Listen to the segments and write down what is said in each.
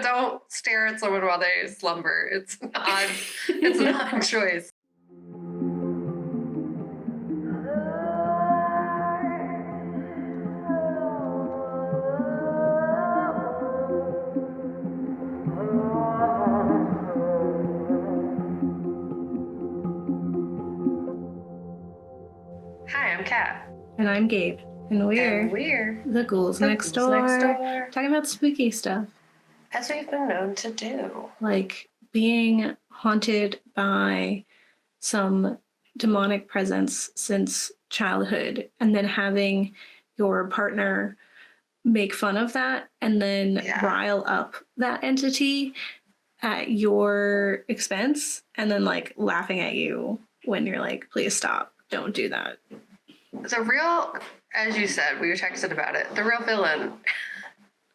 Don't stare at someone while they slumber. It's not a choice. Hi, I'm Kat. And I'm Gabe. And we're the Ghouls next door. Talking about spooky stuff. As we've been known to do. Like being haunted by some demonic presence since childhood, and then having your partner make fun of that and then rile up that entity at your expense, and then like laughing at you when you're like, please stop, don't do that. The real, as you said, we were texted about it, the real villain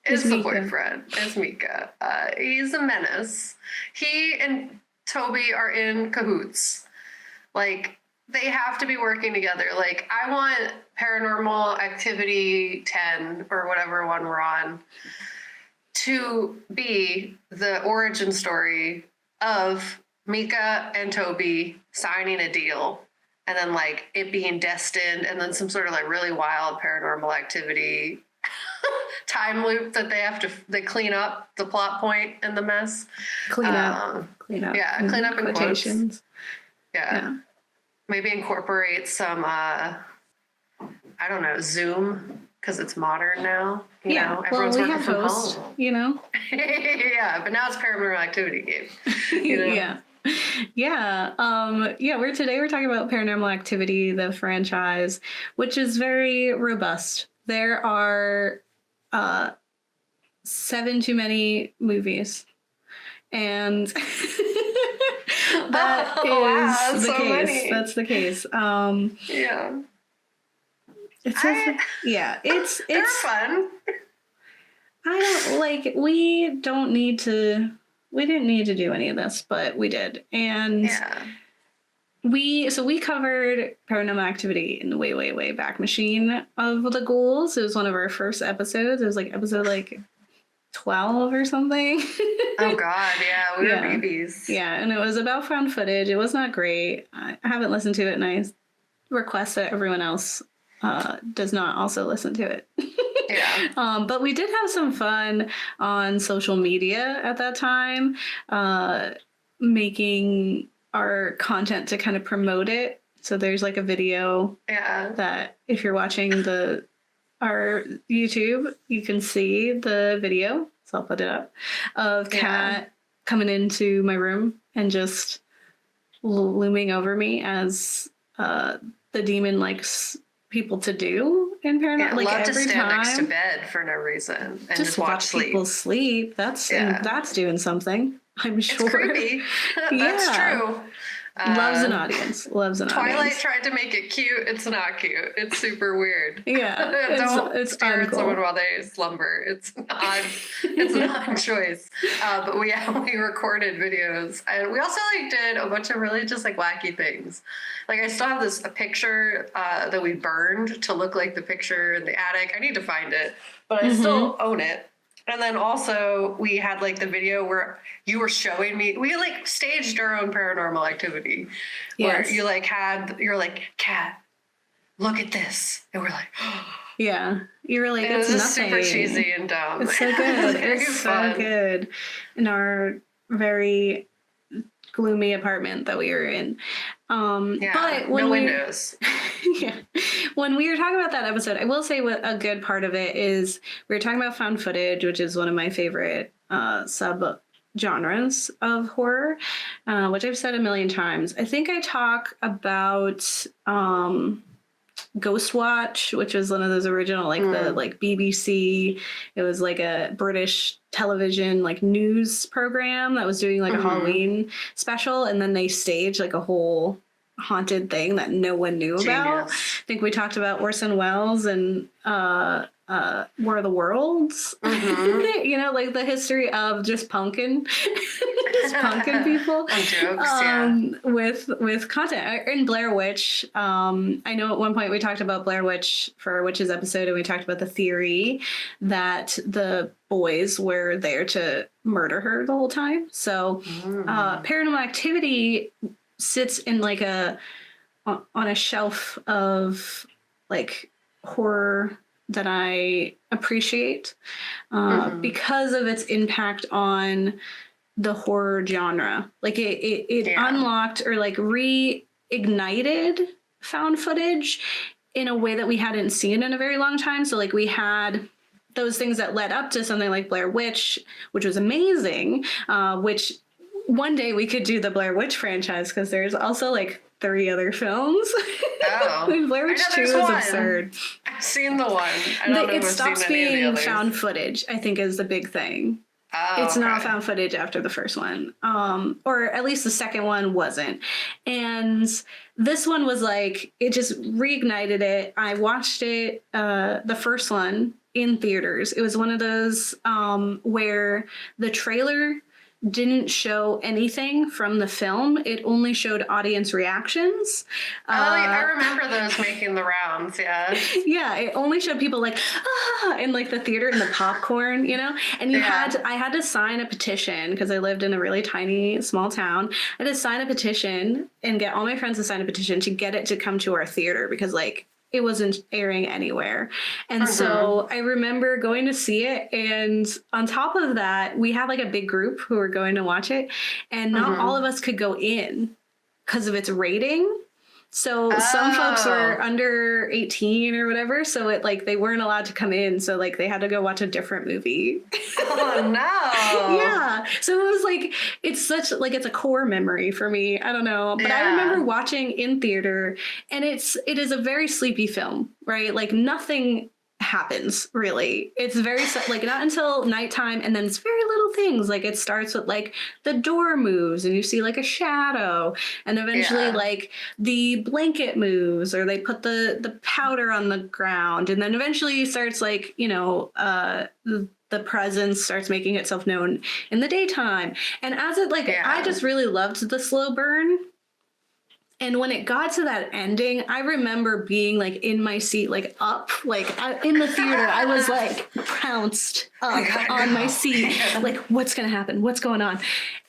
is the boyfriend, is Mika. He's a menace. He and Toby are in cahoots. Like, they have to be working together. Like, I want Paranormal Activity 10 or whatever one we're on to be the origin story of Mika and Toby signing a deal, and then like it being destined, and then some sort of like really wild Paranormal Activity time loop that they clean up the plot point and the mess. Clean up. Yeah, clean up in quotations. Yeah. Maybe incorporate some, I don't know, Zoom, because it's modern now. You know, everyone's working from home. You know? Yeah, but now it's Paranormal Activity, Gabe. You know? Yeah. We're talking about Paranormal Activity, the franchise, which is very robust. There are 7 too many movies, and that is the case. Many. That's the case. It's fun. We didn't need to do any of this, but we did. And we covered Paranormal Activity in the way, way, way back machine of the Ghouls. It was one of our first episodes. It was like episode 12 or something. Oh God, yeah, we were babies. Yeah, and it was about found footage. It was not great. I haven't listened to it, and I request that everyone else does not also listen to it. Yeah. But we did have some fun on social media at that time, making our content to kind of promote it. So there's like a video that if you're watching our YouTube, you can see the video. So I'll put it up of Kat coming into my room and just looming over me as the demon likes people to do in Paranormal. Yeah, like love every to stand time, next to bed for no reason and just watch people sleep. That's doing something, I'm sure. It's creepy. That's true. Loves an audience. Twilight tried to make it cute. It's not cute. It's super weird. Yeah. Don't stare at someone while they slumber. It's not a choice. But we recorded videos, and we also did a bunch of really just wacky things. I still have a picture that we burned to look like the picture in the attic. I need to find it, but I still own it. And then also we had the video where you were showing me, we staged our own Paranormal Activity where you're like, Kat, look at this. And we're like, yeah, you're like, it's nothing. Super cheesy and dumb. It's so good. It's so good. In our very gloomy apartment that we were in. But when windows. When we were talking about that episode, I will say what a good part of it is we were talking about found footage, which is one of my favorite sub genres of horror, which I've said a million times. I think I talk about Ghost Watch, which was one of those original the BBC. It was a British television news program that was doing a Halloween special, and then they staged a whole haunted thing that no one knew about. I think we talked about Orson Welles and War of the Worlds. The history of just punkin. just punking people on jokes, with content. In Blair Witch, I know at one point we talked about Blair Witch for our Witches episode, and we talked about the theory that the boys were there to murder her the whole time. So Paranormal Activity sits in like on a shelf of like horror that I appreciate because of its impact on the horror genre. Like it unlocked or like reignited found footage in a way that we hadn't seen in a very long time. So like we had those things that led up to something like Blair Witch, which was amazing, which one day we could do the Blair Witch franchise because there's also like 3 other films. Oh. Blair Witch 2 is absurd. I've seen the one. I don't know it stops being found footage, I think, is the big thing. Oh, it's not found footage after the first one. Or at least the second one wasn't. And this one was like, it just reignited it. I watched it, the first one, in theaters. It was one of those where the trailer didn't show anything from the film. It only showed audience reactions. I remember those making the rounds, yeah. Yeah, it only showed people like, in like the theater and the popcorn, you know? And I had to sign a petition because I lived in a really tiny, small town. I had to sign a petition and get all my friends to sign a petition to get it to come to our theater because like, it wasn't airing anywhere. And so I remember going to see it. And on top of that, we had like a big group who were going to watch it. And not all of us could go in because of its rating. So some folks were under 18 or whatever. So it like they weren't allowed to come in. So like they had to go watch a different movie. Oh no. Yeah. So it was like, it's such like, it's a core memory for me. I don't know. But I remember watching in theater and it is a very sleepy film, right? Like nothing happens really. It's very like not until nighttime, and then it's very little things. Like it starts with like the door moves and you see like a shadow, and eventually like the blanket moves, or they put the powder on the ground, and then eventually starts like, you know, the presence starts making itself known in the daytime. And as it like I just really loved the slow burn. And when it got to that ending, I remember being like in my seat, like up, like in the theater, I was like pounced up on my seat, like what's going to happen? What's going on?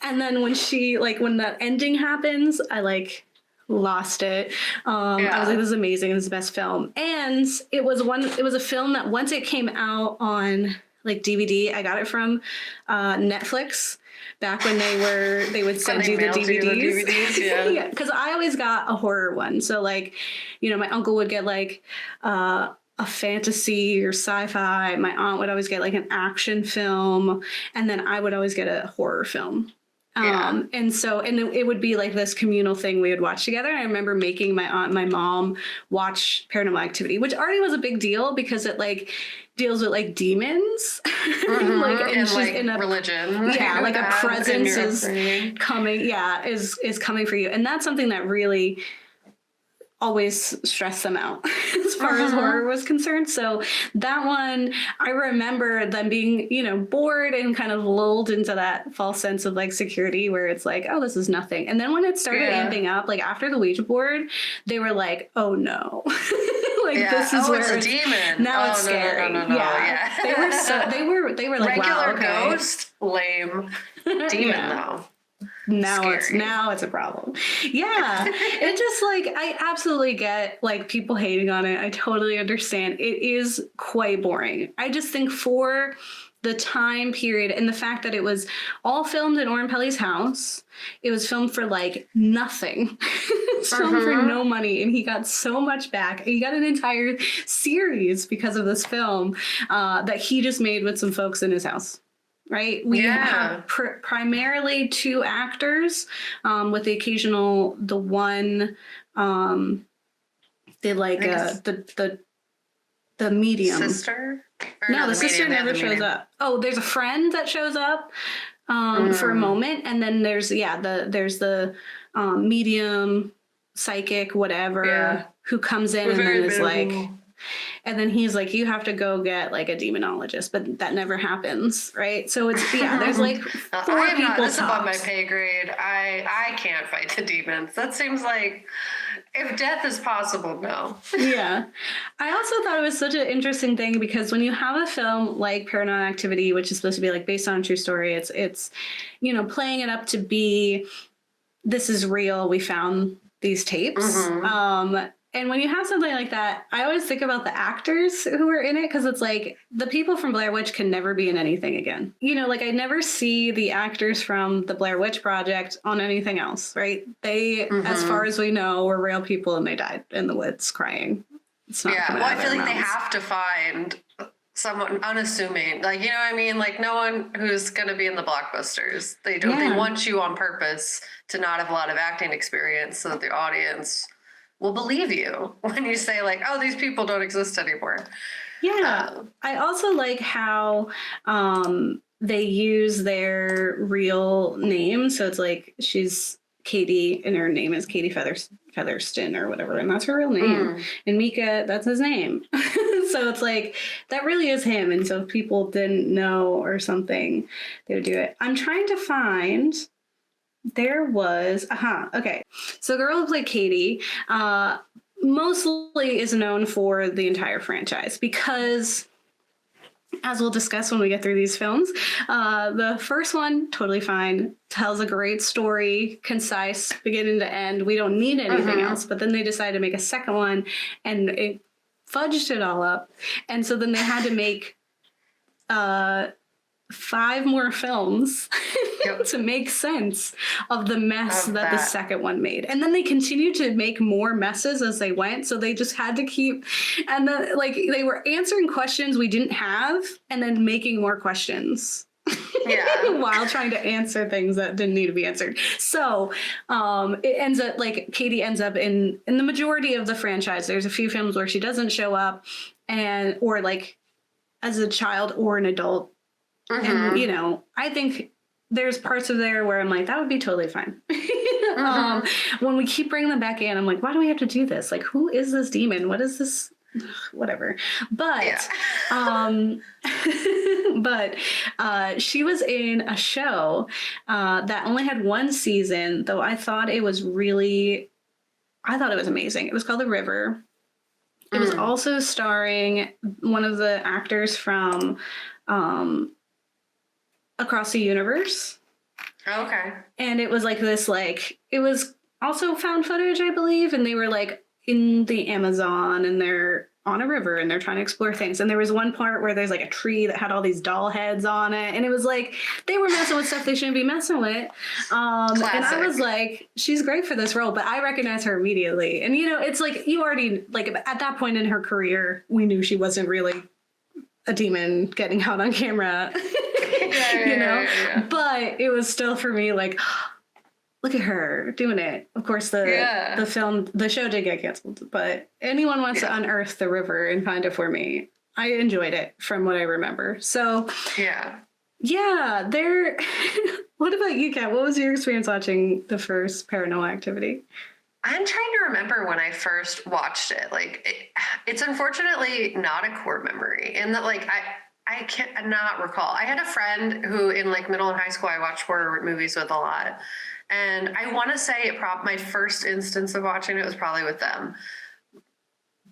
And then when when that ending happens, I like lost it. I was like, this is amazing. This is the best film. And it was a film that once it came out on like DVD, I got it from Netflix. Back when they would send you the DVDs. Yeah, because I always got a horror one. So like, you know, my uncle would get like a fantasy or sci-fi. My aunt would always get like an action film, and then I would always get a horror film. And it would be like this communal thing we would watch together. I remember making my aunt and my mom watch Paranormal Activity, which already was a big deal because it like deals with like demons, like and like in a religion. Yeah, like a presence is coming. Yeah, is coming for you, and that's something that really always stressed them out as far as horror was concerned. So that one, I remember them being, you know, bored and kind of lulled into that false sense of like security where it's like, oh, this is nothing. And then when it started amping up, like after the Ouija board, they were like, oh no. This is where it's a demon. Now it's scary. No. Yeah. They were like, regular wow, okay. Ghost, lame. Demon though. Now it's a problem. Yeah. It just like, I absolutely get like people hating on it. I totally understand. It is quite boring. I just think for the time period and the fact that it was all filmed in Oren Peli's house, it was filmed for like nothing. It's filmed for no money, and he got so much back. He got an entire series because of this film that he just made with some folks in his house. Right. We have primarily 2 actors, with the occasional, the one, the medium sister. No, the sister never shows up. Oh, there's a friend that shows up for a moment, and then there's the medium, psychic, whatever, who comes in and then is like, And then he's like, you have to go get like a demonologist, but that never happens, right? So it's, yeah, there's like four people. This is above my pay grade. I can't fight the demons. That seems like, if death is possible, no. Yeah. I also thought it was such an interesting thing because when you have a film like Paranormal Activity, which is supposed to be like based on a true story, it's you know, playing it up to be, this is real, we found these tapes. And when you have something like that, I always think about the actors who are in it, because it's like the people from Blair Witch can never be in anything again. You know, like I never see the actors from the Blair Witch Project on anything else, right? They, as far as we know, were real people and they died in the woods crying. It's not well, I feel like they have to find someone unassuming, like, you know what I mean? Like no one who's going to be in the blockbusters. They don't. They want you on purpose to not have a lot of acting experience so that the audience will believe you when you say like, oh, these people don't exist anymore. Yeah. I also like how they use their real name. So it's like she's Katie and her name is Katie Featherston or whatever. And that's her real name. And Mika, that's his name. So it's like, that really is him. And so if people didn't know or something, they would do it. I'm trying to find... There was, okay. So the girl who played Katie mostly is known for the entire franchise because, as we'll discuss when we get through these films, the first one, totally fine, tells a great story, concise, beginning to end. We don't need anything else. But then they decided to make a second one and it fudged it all up. And so then they had to make 5 more films to make sense of the mess that the second one made. And then they continued to make more messes as they went. So they just had to keep, and then like they were answering questions we didn't have and then making more questions. While trying to answer things that didn't need to be answered. So it ends up like Katie ends up in the majority of the franchise. There's a few films where she doesn't show up or like as a child or an adult. And, you know, I think there's parts of there where I'm like, that would be totally fine. When we keep bringing them back in, I'm like, why do we have to do this? Like, who is this demon? What is this? Whatever. But, she was in a show that only had 1 season, though I thought it was amazing. It was called The River. It was also starring one of the actors from Across the Universe. Okay. And it was like this, like, it was also found footage, I believe. And they were like in the Amazon and they're on a river and they're trying to explore things. And there was one part where there's like a tree that had all these doll heads on it. And it was like, they were messing with stuff they shouldn't be messing with. And I was like, she's great for this role, but I recognize her immediately. And, you know, it's like, you already, like at that point in her career, we knew she wasn't really a demon getting out on camera. You know, but it was still for me like, look at her doing it. Of course, the show did get canceled, but anyone wants to unearth the river and find it for me. I enjoyed it from what I remember. So there. What about you, Kat? What was your experience watching the first Paranormal Activity? I'm trying to remember when I first watched it. Like, it's unfortunately not a core memory, and that like I can't not recall. I had a friend who in like middle and high school I watched horror movies with a lot. And I want to say my first instance of watching it was probably with them.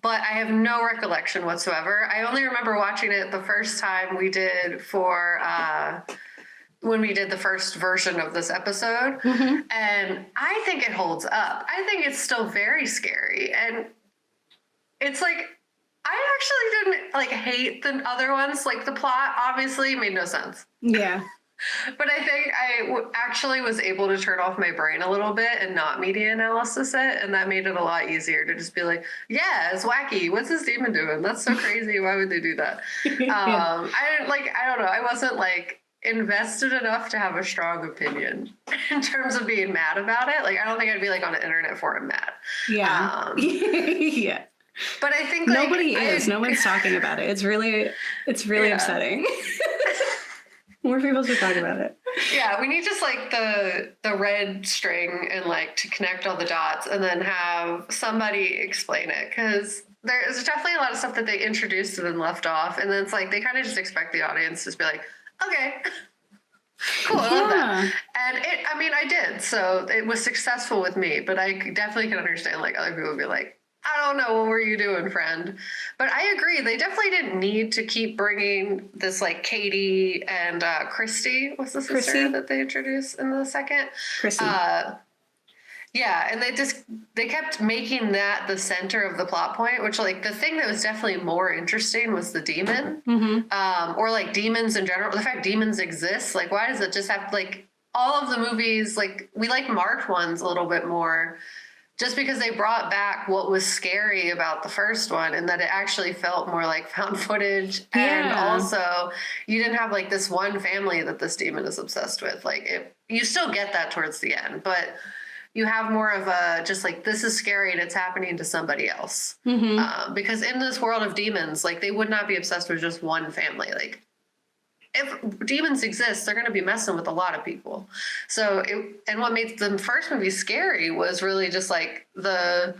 But I have no recollection whatsoever. I only remember watching it the first time we did for when we did the first version of this episode. And I think it holds up. I think it's still very scary. And it's like, I actually didn't like hate the other ones. Like the plot obviously made no sense. Yeah. But I think I actually was able to turn off my brain a little bit and not media analysis it. And that made it a lot easier to just be like, yeah, it's wacky. What's this demon doing? That's so crazy. Why would they do that? I don't know. I wasn't like invested enough to have a strong opinion in terms of being mad about it. Like, I don't think I'd be like on an internet forum mad. Yeah. Yeah. But I think like, nobody is. No one's talking about it. It's really upsetting. More people should talk about it. Yeah, we need just like the red string and like to connect all the dots and then have somebody explain it, because there's definitely a lot of stuff that they introduced and then left off, and then it's like they kind of just expect the audience to just be like, okay, cool, I love that. And I did, so it was successful with me, but I definitely can understand like other people would be like, I don't know, what were you doing, friend? But I agree, they definitely didn't need to keep bringing this like Katie and Christy, what's the sister that they introduced in the second? Chrissy. Yeah, and they kept making that the center of the plot point, which like the thing that was definitely more interesting was the demon, or like demons in general. The fact demons exist, like why does it just have like all of the movies? Like we like marked ones a little bit more, just because they brought back what was scary about the first one, and that it actually felt more like found footage, and also you didn't have like this one family that this demon is obsessed with. Like you still get that towards the end, but you have more of a just like, this is scary and it's happening to somebody else. Because in this world of demons, like they would not be obsessed with just one family. Like if demons exist, they're going to be messing with a lot of people. And what made the first movie scary was really just like the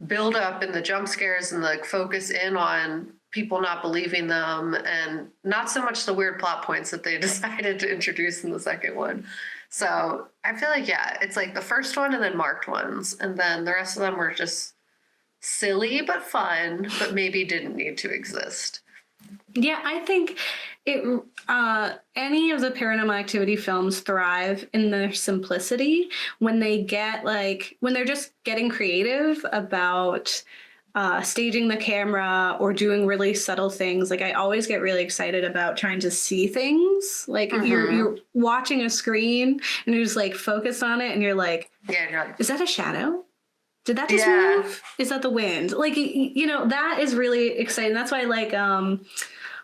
build up and the jump scares and the focus in on people not believing them, and not so much the weird plot points that they decided to introduce in the second one. So I feel like, yeah, it's like the first one and then marked ones. And then the rest of them were just silly but fun, but maybe didn't need to exist. Yeah, I think any of the Paranormal Activity films thrive in their simplicity when they get when they're just getting creative about staging the camera or doing really subtle things. Like I always get really excited about trying to see things. Like you're watching a screen and you're just like focused on it and you're like, is that a shadow? Did that just move? Is that the wind? Like, that is really exciting. That's why I like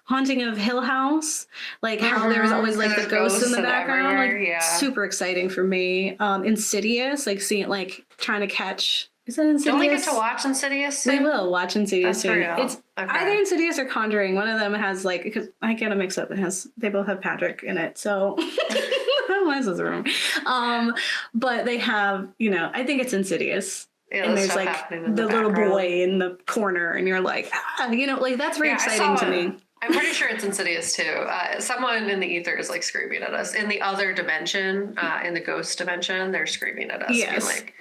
Haunting of Hill House, like how there's always like the ghosts in the background. Like super exciting for me. Insidious, like seeing like trying to catch. Is that Insidious? Don't we get to watch Insidious soon? We will watch Insidious soon. It's either Insidious or Conjuring. One of them has like, because I get them mixed up. They both have Patrick in it, so why is this room? But they have, I think it's Insidious. Yeah, and there's like the little boy in the corner, and you're like, like that's very exciting to me. I'm pretty sure it's Insidious too. Someone in the ether is like screaming at us. In the other dimension, in the ghost dimension, they're screaming at us. Being like,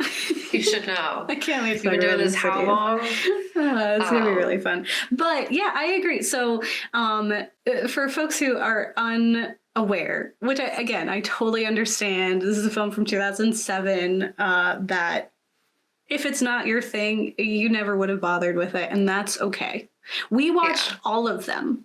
you should know. I can't wait. You've been doing this how long? It's going to be really fun. But yeah, I agree. So for folks who are unaware, which I totally understand. This is a film from 2007 that if it's not your thing, you never would have bothered with it. And that's okay. We watched all of them.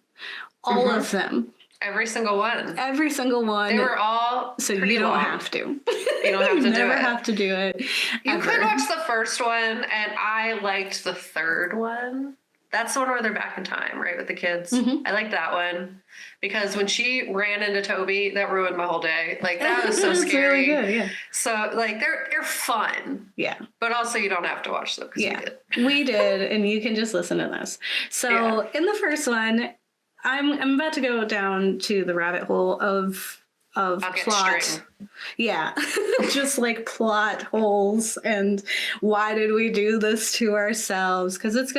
All of them. Every single one. Every single one. They were all so you don't have to. You don't have to do it. Never have to do it. You could watch the first one, and I liked the third one. That's the one where they're back in time, right, with the kids. I like that one because when she ran into Toby, that ruined my whole day. Like that was so scary. Really good, yeah. So like they're fun. Yeah. But also you don't have to watch them because we did, and you can just listen to this. So in the first one, I'm about to go down to the rabbit hole of plot. Yeah. Just like plot holes and why did we do this to ourselves? Because it's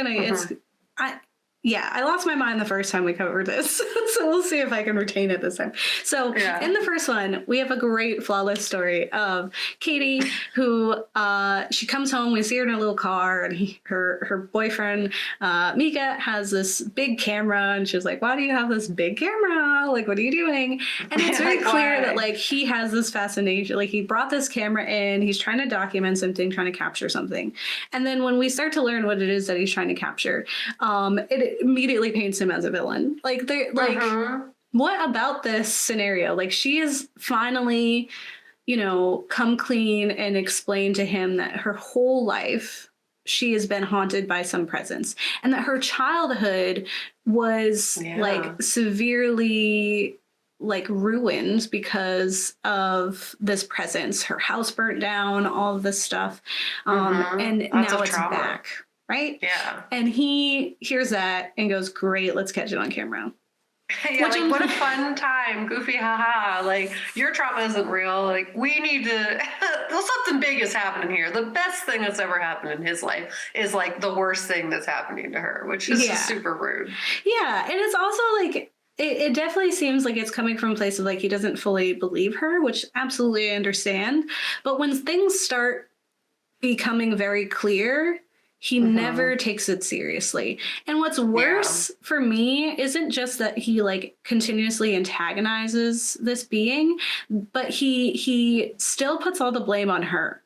I lost my mind the first time we covered this. So we'll see if I can retain it this time. So in the first one, we have a great flawless story of Katie who she comes home, we see her in her little car, and her boyfriend, Mika, has this big camera, and she's like, why do you have this big camera? Like, what are you doing? And it's very clear that like he has this fascination. Like he brought this camera in, he's trying to document something, trying to capture something. And then when we start to learn what it is that he's trying to capture, it immediately paints him as a villain. Like what about this scenario? Like she is finally, come clean and explain to him that her whole life she has been haunted by some presence, and that her childhood was like severely like ruined because of this presence. Her house burnt down, all of this stuff, and now it's back. Right? Yeah. And he hears that and goes, great, let's catch it on camera. What a fun time. Goofy, haha. Like, your trauma isn't real. Like, we need to something big is happening here. The best thing that's ever happened in his life is like the worst thing that's happening to her, which is just super rude. Yeah, and it's also like it definitely seems like it's coming from a place of like he doesn't fully believe her, which absolutely I understand. But when things start becoming very clear, he never takes it seriously. And what's worse for me isn't just that he like continuously antagonizes this being, but he still puts all the blame on her.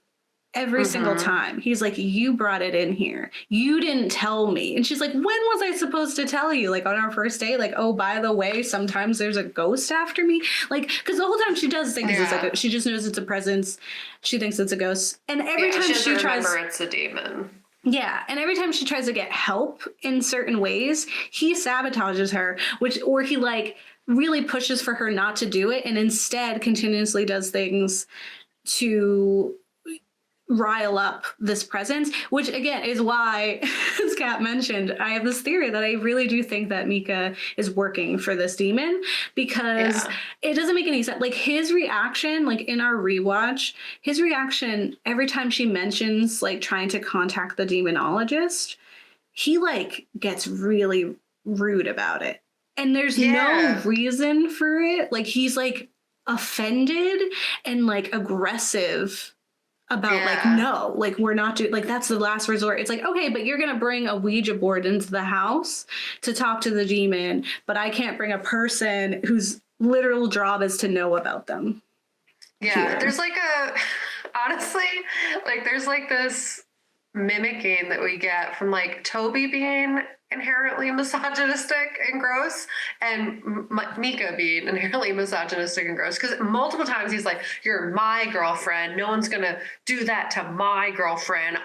Every single time. He's like, you brought it in here. You didn't tell me. And she's like, when was I supposed to tell you? Like on our first date, like, oh, by the way, sometimes there's a ghost after me. Like, because the whole time she does think it's like she just knows it's a presence. She thinks it's a ghost. And every time she tries, it's a demon. Yeah, and every time she tries to get help in certain ways, he sabotages her, or he like really pushes for her not to do it, and instead continuously does things to rile up this presence, which again is why, as Kat mentioned, I have this theory that I really do think that Mika is working for this demon, because it doesn't make any sense. Like his reaction, like in our rewatch, his reaction every time she mentions like trying to contact the demonologist, he like gets really rude about it. And there's no reason for it. Like he's like offended and like aggressive about like, no, like we're not doing, like that's the last resort. It's like, okay, but you're gonna bring a Ouija board into the house to talk to the demon, but I can't bring a person whose literal job is to know about them. There's like honestly, like there's like this mimicking that we get from like Toby being inherently misogynistic and gross, and Mika being inherently misogynistic and gross, because multiple times he's like, you're my girlfriend, no one's gonna do that to my girlfriend,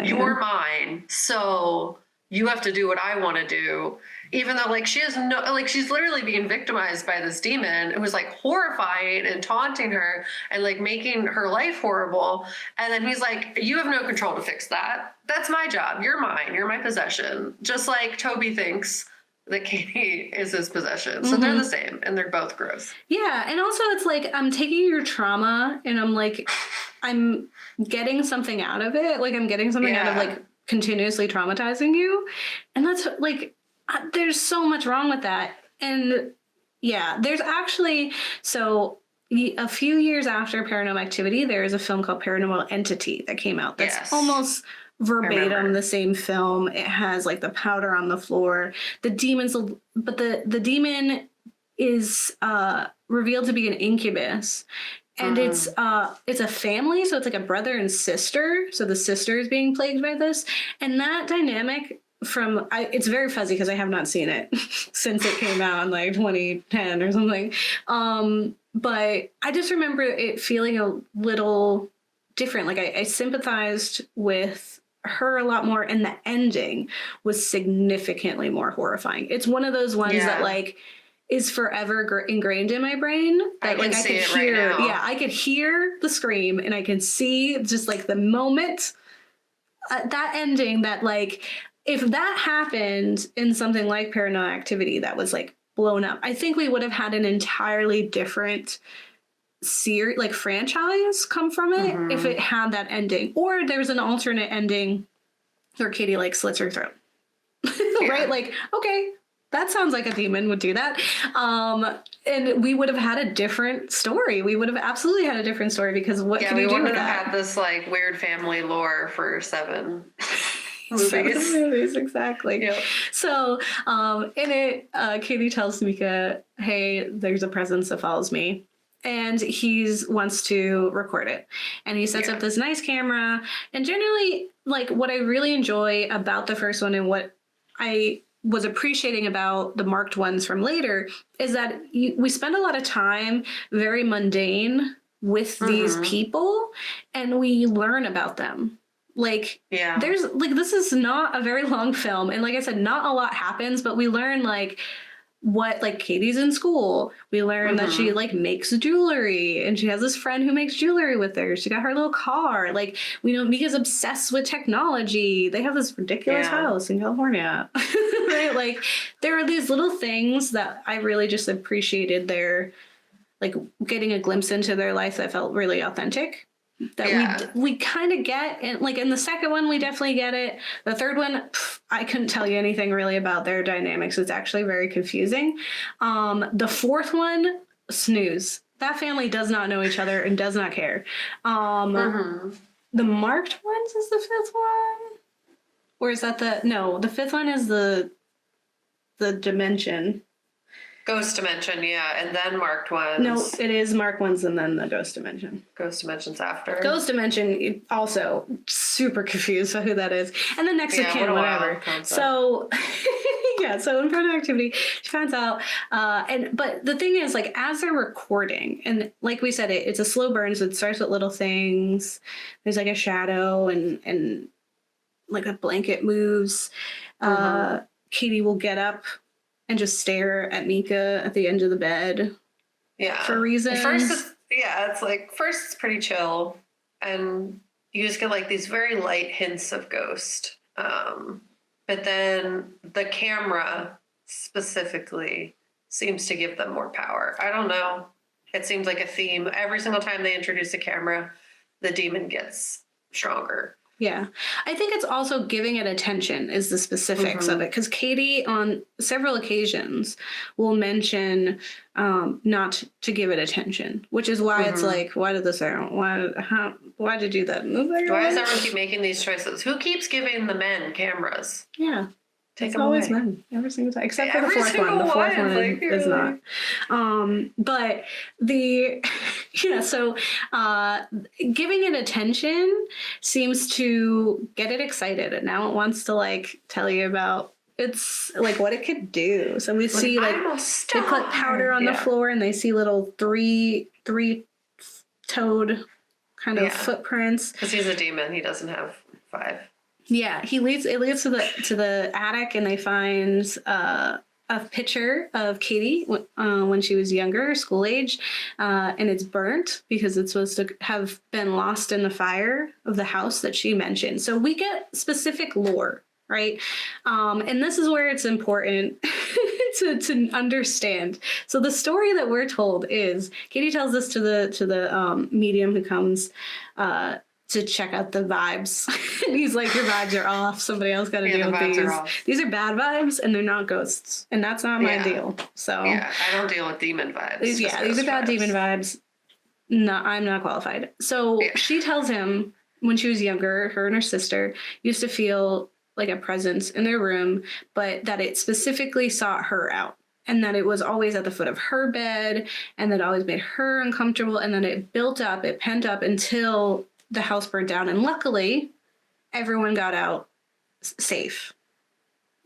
you're mine, so you have to do what I want to do, even though like she has no, like she's literally being victimized by this demon. It was like horrifying and taunting her and like making her life horrible. And then he's like, you have no control to fix that. That's my job. You're mine. You're my possession. Just like Toby thinks that Katie is his possession. So they're the same and they're both gross. Yeah. And also it's like, I'm taking your trauma and I'm like, I'm getting something out of it. Like I'm getting something out of like continuously traumatizing you. And that's like, there's so much wrong with that. And there's actually, so a few years after Paranormal Activity, there is a film called Paranormal Entity that came out. That's almost verbatim the same film. It has like the powder on the floor. The demons, but the demon is revealed to be an incubus. And it's a family, so it's like a brother and sister. So the sister is being plagued by this. And that dynamic it's very fuzzy because I have not seen it since it came out in like 2010 or something. But I just remember it feeling a little different. Like I sympathized with her a lot more, and the ending was significantly more horrifying. It's one of those ones that like is forever ingrained in my brain. That like I could hear, I could hear the scream, and I can see just like the moment that ending. That like if that happened in something like Paranormal Activity that was like blown up, I think we would have had an entirely different series, like franchise, come from it if it had that ending, or there's an alternate ending where Katie like slits her throat. Right? Like, okay, that sounds like a demon would do that. And we would have had a different story. We would have absolutely had a different story, because what can you do with that? We wouldn't have had this like weird family lore for 7 movies. Exactly. Yep. So in it, Katie tells Mika, hey, there's a presence that follows me. And he wants to record it. And he sets up this nice camera. And generally, like what I really enjoy about the first one and what I was appreciating about the marked ones from later is that we spend a lot of time very mundane with these people, and we learn about them. Like, there's like, this is not a very long film. And like I said, not a lot happens, but we learn like what, like Katie's in school. We learn that she like makes jewelry, and she has this friend who makes jewelry with her. She got her little car. Like, we know Mika's obsessed with technology. They have this ridiculous house in California. Right? Like, there are these little things that I really just appreciated. Their like getting a glimpse into their life that felt really authentic. that we kind of get. And like in the second one, we definitely get it. The third one, I couldn't tell you anything really about their dynamics. It's actually very confusing. The fourth one, snooze. That family does not know each other and does not care. The marked ones is the fifth one? Or is that the fifth one is the dimension. Ghost dimension, yeah, and then marked ones. No, it is marked ones and then the ghost dimension. Ghost dimension's after. Ghost dimension, also super confused about who that is. And then next of kin, whatever. So, so in Paranormal Activity, she finds out. But the thing is, like, as they're recording, and like we said, it's a slow burn, so it starts with little things. There's like a shadow and like a blanket moves. Katie will get up and just stare at Mika at the end of the bed. Yeah. For reasons. First, it's pretty chill. And you just get like these very light hints of ghost. But then the camera specifically seems to give them more power. I don't know. It seems like a theme. Every single time they introduce a camera, the demon gets stronger. Yeah. I think it's also giving it attention is the specifics of it. Because Katie, on several occasions, will mention not to give it attention, which is why it's like, why did this happen? Why did you do that? Why does everyone keep making these choices? Who keeps giving the men cameras? Yeah. It's always men every single time, except for the fourth one. The fourth one is not. But so giving it attention seems to get it excited, and now it wants to like tell you about it's like what it could do. So we see like they put powder on the floor, and they see little three-toed kind of footprints. Because he's a demon, he doesn't have 5. Yeah, it leads to the attic, and they find a picture of Katie when she was younger, school age, and it's burnt because it's supposed to have been lost in the fire of the house that she mentioned. So we get specific lore, right? And this is where it's important to understand. So the story that we're told is Katie tells this to the medium who comes to check out the vibes. And he's like, your vibes are off. Somebody else got to deal with these. These are bad vibes, and they're not ghosts. And that's not my deal. So I don't deal with demon vibes. These are bad demon vibes. No, I'm not qualified. So she tells him when she was younger, her and her sister used to feel like a presence in their room, but that it specifically sought her out. And that it was always at the foot of her bed, and that always made her uncomfortable. And then it built up, it pent up until the house burned down, and luckily everyone got out safe.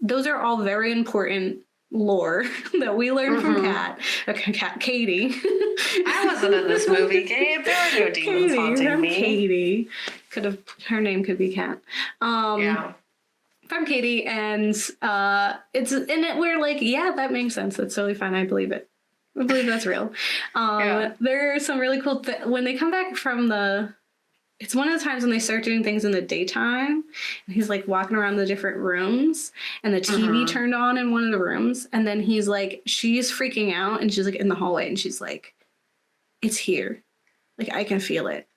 Those are all very important lore that we learned from Katie. I wasn't in this movie, Gabe. There are no demons haunting me. Katie. Her name could be Kat. From Katie, and it's in it. We're like, yeah, that makes sense. That's totally fine. I believe it. I believe that's real. There are some really cool when they come back from it's one of the times when they start doing things in the daytime, and he's like walking around the different rooms, and the TV turned on in one of the rooms, and then he's like, she's freaking out, and she's like in the hallway, and she's like, it's here, like I can feel it.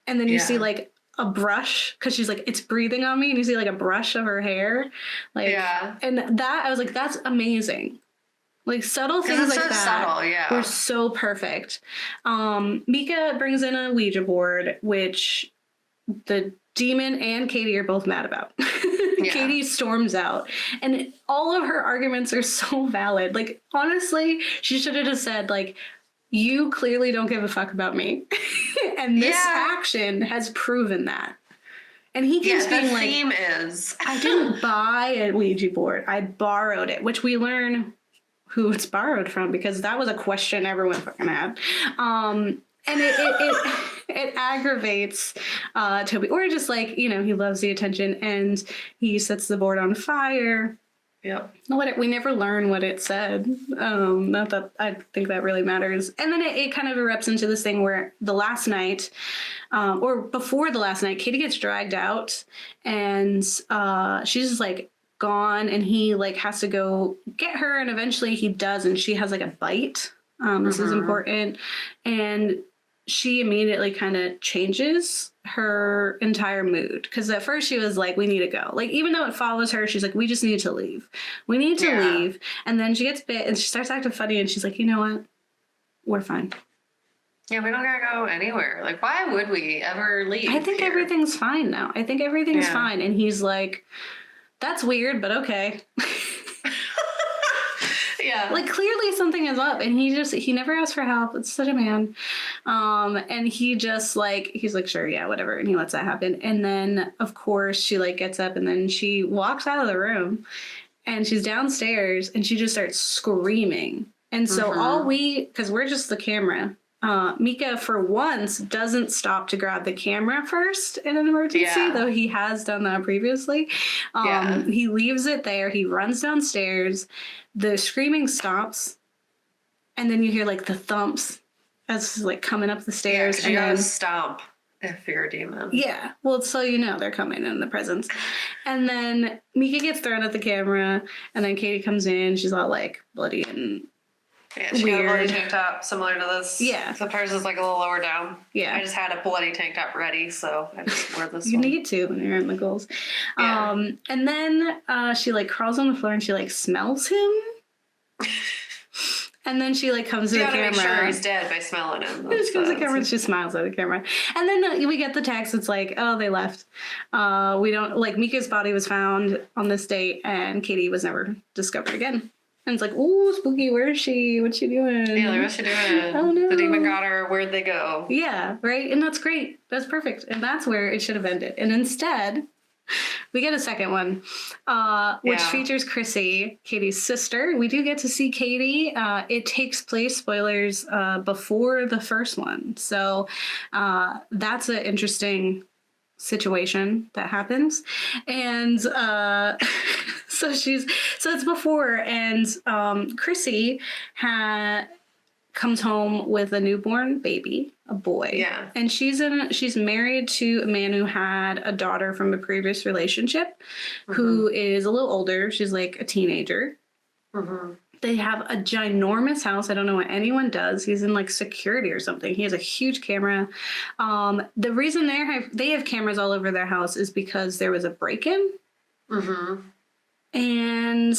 And then you see like a brush, because she's like, it's breathing on me, and you see like a brush of her hair, like and that I was like, that's amazing. Like subtle things like that were so perfect. Mika brings in a Ouija board, which the demon and Katie are both mad about. Katie storms out, and all of her arguments are so valid. Like, honestly, she should have just said, like, you clearly don't give a fuck about me. And this action has proven that. And he keeps being like, theme is I didn't buy a Ouija board. I borrowed it, which we learn who it's borrowed from, because that was a question everyone fucking had. And it aggravates Toby. Or just like, he loves the attention, and he sets the board on fire. Yep. We never learn what it said. Not that I think that really matters. And then it kind of erupts into this thing where the last night, or before the last night, Katie gets dragged out, and she's just like gone, and he like has to go get her, and eventually he does, and she has like a bite. This is important. And she immediately kind of changes her entire mood. Because at first she was like, we need to go. Like, even though it follows her, she's like, we just need to leave. We need to leave. And then she gets bit and she starts acting funny and she's like, you know what? We're fine. Yeah, we don't gotta go anywhere. Like, why would we ever leave? I think everything's fine now. I think everything's fine. And he's like, that's weird, but okay. Yeah. Like, clearly something is up, and he never asks for help. It's such a man. And he just like, he's like, sure, yeah, whatever. And he lets that happen. And then of course she like gets up and then she walks out of the room and she's downstairs and she just starts screaming. And so because we're just the camera, Mika for once doesn't stop to grab the camera first in an emergency, though he has done that previously. He leaves it there. He runs downstairs. The screaming stops, and then you hear like the thumps as it's like coming up the stairs. And you gotta stomp if you're a demon. Yeah, well, so you know they're coming in the presence. And then Mika gets thrown at the camera, and then Katie comes in. She's all like bloody and she weird. got a bloody tank top similar to this. Yeah. Except hers is like a little lower down. Yeah. I just had a bloody tank top ready, so I just wore this You one. need to when you're in the Ghouls. Yeah. And then she like crawls on the floor and she like smells him. And then she like comes to the camera. Make sure he's dead by smelling him. She comes to the camera and she smiles at the camera. And then we get the text. It's like, oh, they left. We don't like Mika's body was found on this date and Katie was never discovered again. And it's like, ooh, spooky, where is she? What's she doing? Yeah, like, what's she doing? Oh, no. The demon got her. Where'd they go? Yeah, right? And that's great. That's perfect. And that's where it should have ended. And instead, we get a second one, which features Chrissy, Katie's sister. We do get to see Katie. It takes place, spoilers, before the first one. So that's an interesting situation that happens. And so it's before, and Chrissy comes home with a newborn baby, a boy. Yeah. And she's married to a man who had a daughter from a previous relationship, who is a little older. She's like a teenager. They have a ginormous house. I don't know what anyone does. He's in like security or something. He has a huge camera. The reason they have cameras all over their house is because there was a break-in. And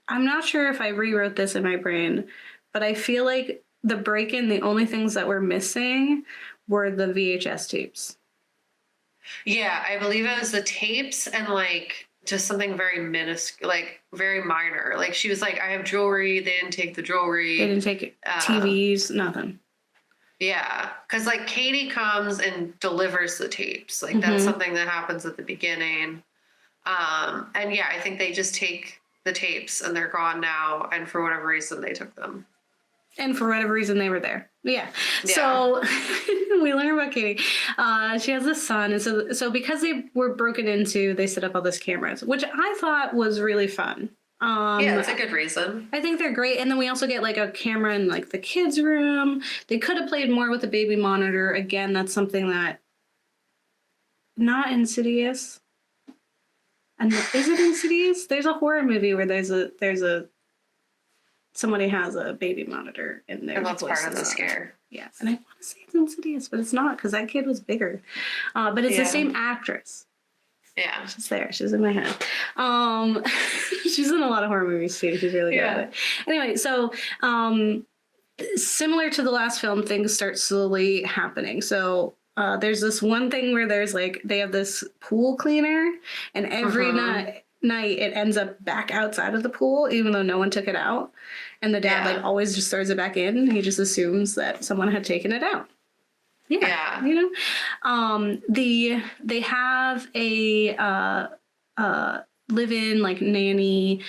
I'm not sure if I rewrote this in my brain, but I feel like the break-in, the only things that were missing were the VHS tapes. Yeah, I believe it was the tapes and like just something very minuscule, like very minor. Like she was like, I have jewelry. They didn't take the jewelry. They didn't take TVs, nothing. Yeah, because like Katie comes and delivers the tapes. Like that's something that happens at the beginning. And yeah, I think they just take the tapes and they're gone now. And for whatever reason, they took them. And for whatever reason, they were there. Yeah. So we learn about Katie. She has a son. And so because they were broken into, they set up all these cameras, which I thought was really fun. Yeah, that's a good reason. I think they're great. And then we also get like a camera in like the kids' room. They could have played more with the baby monitor. Again, that's something that not Insidious. And is it Insidious? There's a horror movie where somebody has a baby monitor in there. And that's part of the scare. Yeah. And I want to say it's Insidious, but it's not because that kid was bigger. But it's the same actress. Yeah. She's there. She's in my head. She's in a lot of horror movies too. She's really good at it. Anyway, so similar to the last film, things start slowly happening. So there's this one thing where there's like, they have this pool cleaner and every night it ends up back outside of the pool, even though no one took it out. And the dad like always just throws it back in. He just assumes that someone had taken it out. Yeah. You know, they have a live-in like nanny,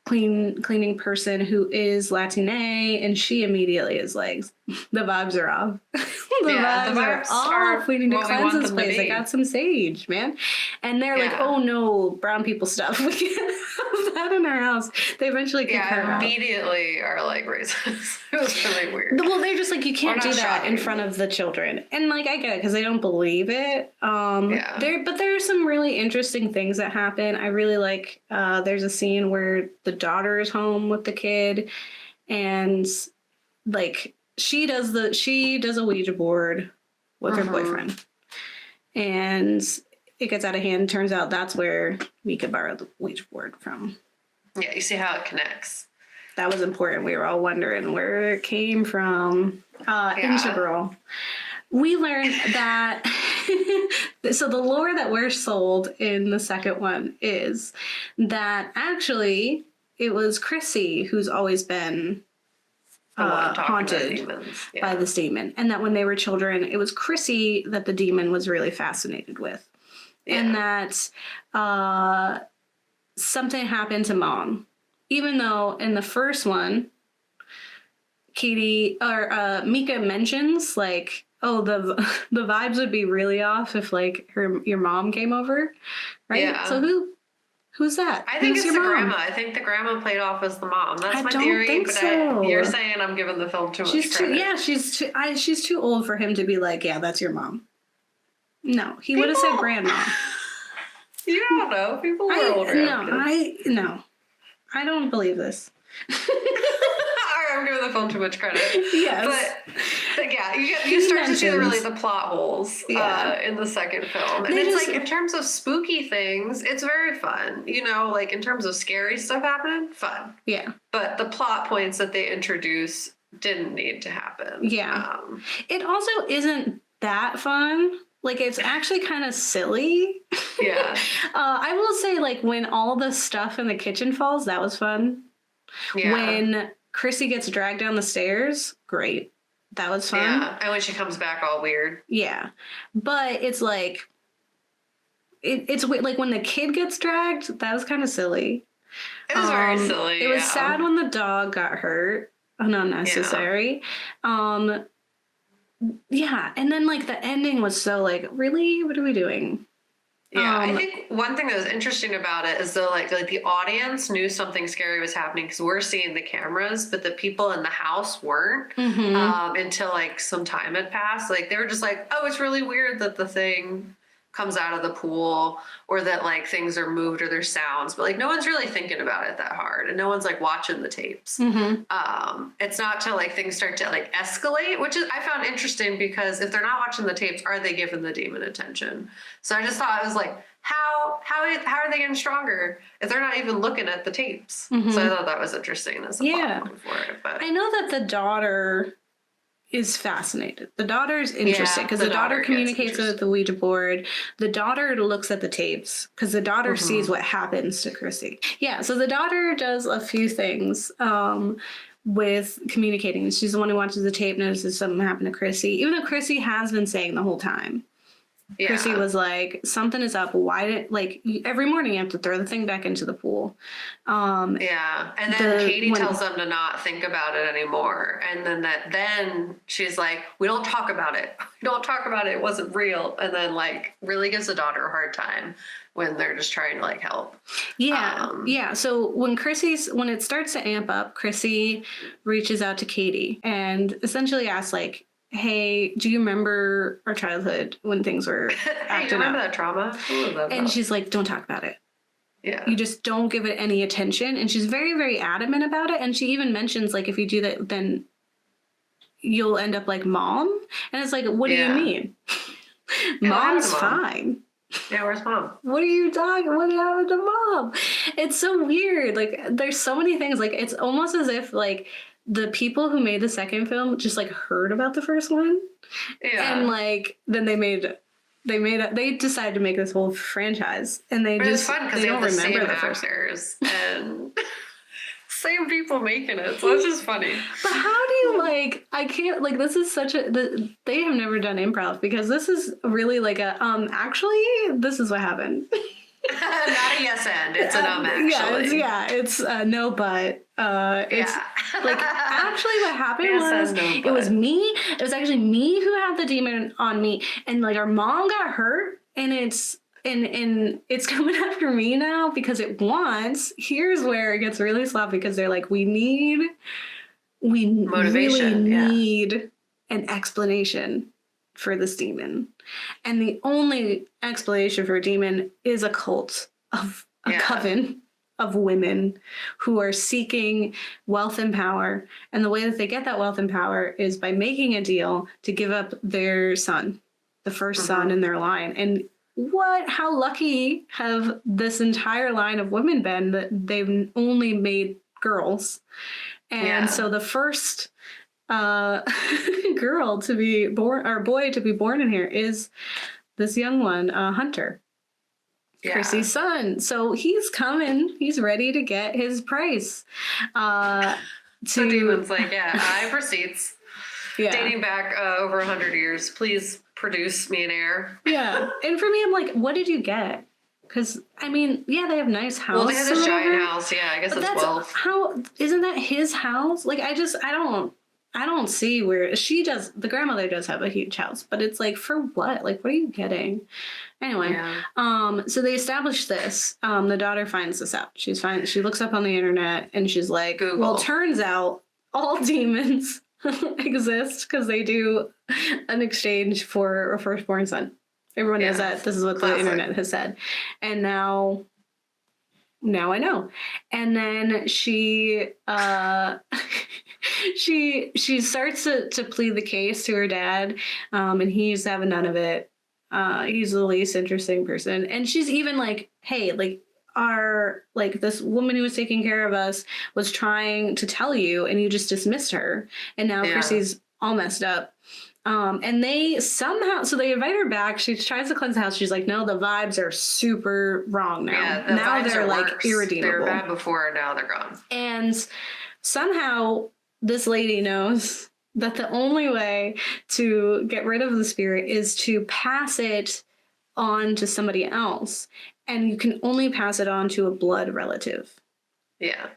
cleaning person who is Latina, and she immediately is like, the vibes are off. the vibes are off. We need to cleanse this place. I got some sage, man. And they're like, oh no, brown people stuff. We can't have that in our house. They eventually kick her out. Immediately are like racist. It was really weird. Well, they're just like, you can't do that in front of the children. And like, I get it because they don't believe it. But there are some really interesting things that happen. I really like, there's a scene where the daughter is home with the kid and like she does a Ouija board with her boyfriend, and it gets out of hand. Turns out that's where Mika borrowed the Ouija board from. Yeah, you see how it connects. That was important. We were all wondering where it came from. Integral. We learned that so the lore that we're sold in the second one is that actually it was Chrissy who's always been haunted by this demon, and that when they were children, it was Chrissy that the demon was really fascinated with, and that something happened to Mom, even though in the first one, Mika mentions like, oh, the vibes would be really off if like your mom came over, right? Yeah. So who's that? I think it's the grandma. I think the grandma played off as the mom. That's my theory. But you're saying I'm giving the film too much credit. She's too old for him to be like, yeah, that's your mom. No, he would have said grandma. You don't know. People are older. No, I don't believe this. I'm giving the film too much credit. Yes. But yeah, you start to see the plot holes in the second film. And it's like, in terms of spooky things, it's very fun. You know, like in terms of scary stuff happening, fun. Yeah. But the plot points that they introduce didn't need to happen. Yeah. It also isn't that fun. Like, it's actually kind of silly. Yeah. I will say, like, when all the stuff in the kitchen falls, that was fun. Yeah. When Chrissy gets dragged down the stairs, great. That was fun. Yeah, and when she comes back all weird. Yeah. But it's like, it's like when the kid gets dragged, that was kind of silly. It was very silly. It was sad when the dog got hurt. Unnecessary. Yeah, and then like the ending was so like, really? What are we doing? Yeah, I think one thing that was interesting about it is though like the audience knew something scary was happening because we're seeing the cameras, but the people in the house weren't until like some time had passed. Like they were just like, oh, it's really weird that the thing comes out of the pool or that like things are moved or there's sounds, but like no one's really thinking about it that hard and no one's like watching the tapes. It's not till like things start to like escalate, which is I found interesting because if they're not watching the tapes, are they giving the demon attention? So I just thought it was like, how are they getting stronger if they're not even looking at the tapes? So I thought that was interesting as a plot point for it. But I know that the daughter is fascinated. The daughter is interested because the daughter communicates with the Ouija board. The daughter looks at the tapes because the daughter sees what happens to Chrissy. Yeah, so the daughter does a few things with communicating. She's the one who watches the tape, notices something happened to Chrissy, even though Chrissy has been saying the whole time. Yeah. Chrissy was like, something is up. Why did, like, every morning you have to throw the thing back into the pool. Yeah. And then Katie tells them to not think about it anymore. And then she's like, we don't talk about it. We don't talk about it. It wasn't real. And then like really gives the daughter a hard time when they're just trying to like help. Yeah. Yeah. So when it starts to amp up, Chrissy reaches out to Katie and essentially asks like, hey, do you remember our childhood when things were hey, do you remember that trauma? And she's like, don't talk about it. Yeah. You just don't give it any attention. And she's very, very adamant about it. And she even mentions, like, if you do that, then you'll end up like Mom. And it's like, what do you mean? Mom's fine. Yeah, where's Mom? What are you talking? What happened to Mom? It's so weird. Like, there's so many things. Like, it's almost as if, like, the people who made the second film just like heard about the first one. Yeah. And like then they decided to make this whole franchise and they but just it's fun because they don't remember the first actors and same people making it. So it's just funny. But how do you like I can't like this is such a they have never done improv because this is really like a actually this is what happened. Not a yes and. It's an actually. It's no but. It's like actually what happened was it was me. It was actually me who had the demon on me, and like our mom got hurt, and it's coming after me now because it wants. Here's where it gets really sloppy because they're like, we motivation, really need an explanation for this demon. And the only explanation for a demon is a cult of a coven of women who are seeking wealth and power. And the way that they get that wealth and power is by making a deal to give up their son, the first son in their line. And how lucky have this entire line of women been that they've only made girls. And so the first girl to be born, or boy to be born in here, is this young one, Hunter. Chrissy's son. So he's coming. He's ready to get his price. The demon's like, I have receipts. Dating back over 100 years. Please produce me an heir. And for me, I'm like, what did you get? Because, I mean, they have nice houses. Well, they have this giant house. Yeah, I guess it's wealth. Isn't that his house? Like, I don't see where she does. The grandmother does have a huge house, but it's like, for what? Like, what are you getting? Anyway, so they establish this. The daughter finds this out. She looks up on the internet and she's like, Google. Well, turns out all demons exist because they do an exchange for a firstborn son. Everyone knows that. This is what the internet has said. And now I know. And then she she starts to plead the case to her dad, and he's having none of it. He's the least interesting person. And she's even like, hey, this woman who was taking care of us was trying to tell you and you just dismissed her. And now Chrissy's all messed up. And they somehow, so they invite her back. She tries to cleanse the house. She's like, no, the vibes are super wrong now. Yeah, now they're like irredeemable. They were bad before, now they're gone. And somehow this lady knows that the only way to get rid of the spirit is to pass it on to somebody else. And you can only pass it on to a blood relative. Yeah.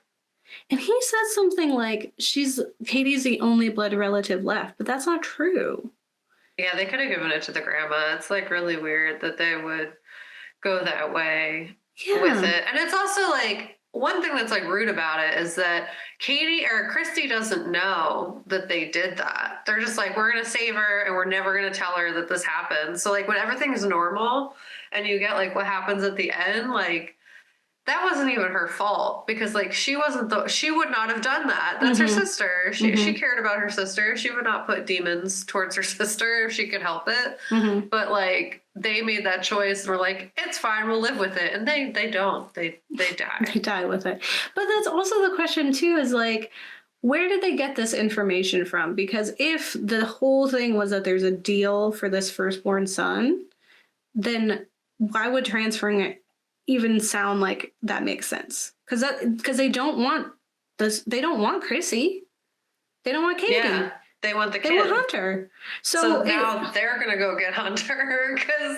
And he says something like, Katie's the only blood relative left, but that's not true. Yeah, they could have given it to the grandma. It's like really weird that they would go that way with it. And it's also like, one thing that's like rude about it is that Christy doesn't know that they did that. They're just like, we're going to save her and we're never going to tell her that this happened. So like when everything's normal and you get like what happens at the end, like that wasn't even her fault because like she would not have done that. That's her sister. She cared about her sister. She would not put demons towards her sister if she could help it. But like they made that choice and were like, it's fine, we'll live with it. And they don't. They die. They die with it. But that's also the question too, is like, where did they get this information from? Because if the whole thing was that there's a deal for this firstborn son, then why would transferring it even sound like that makes sense? Because they don't want this. They don't want Chrissy. They don't want Katie. Yeah, they want the kid. They want Hunter. So now they're gonna go get Hunter because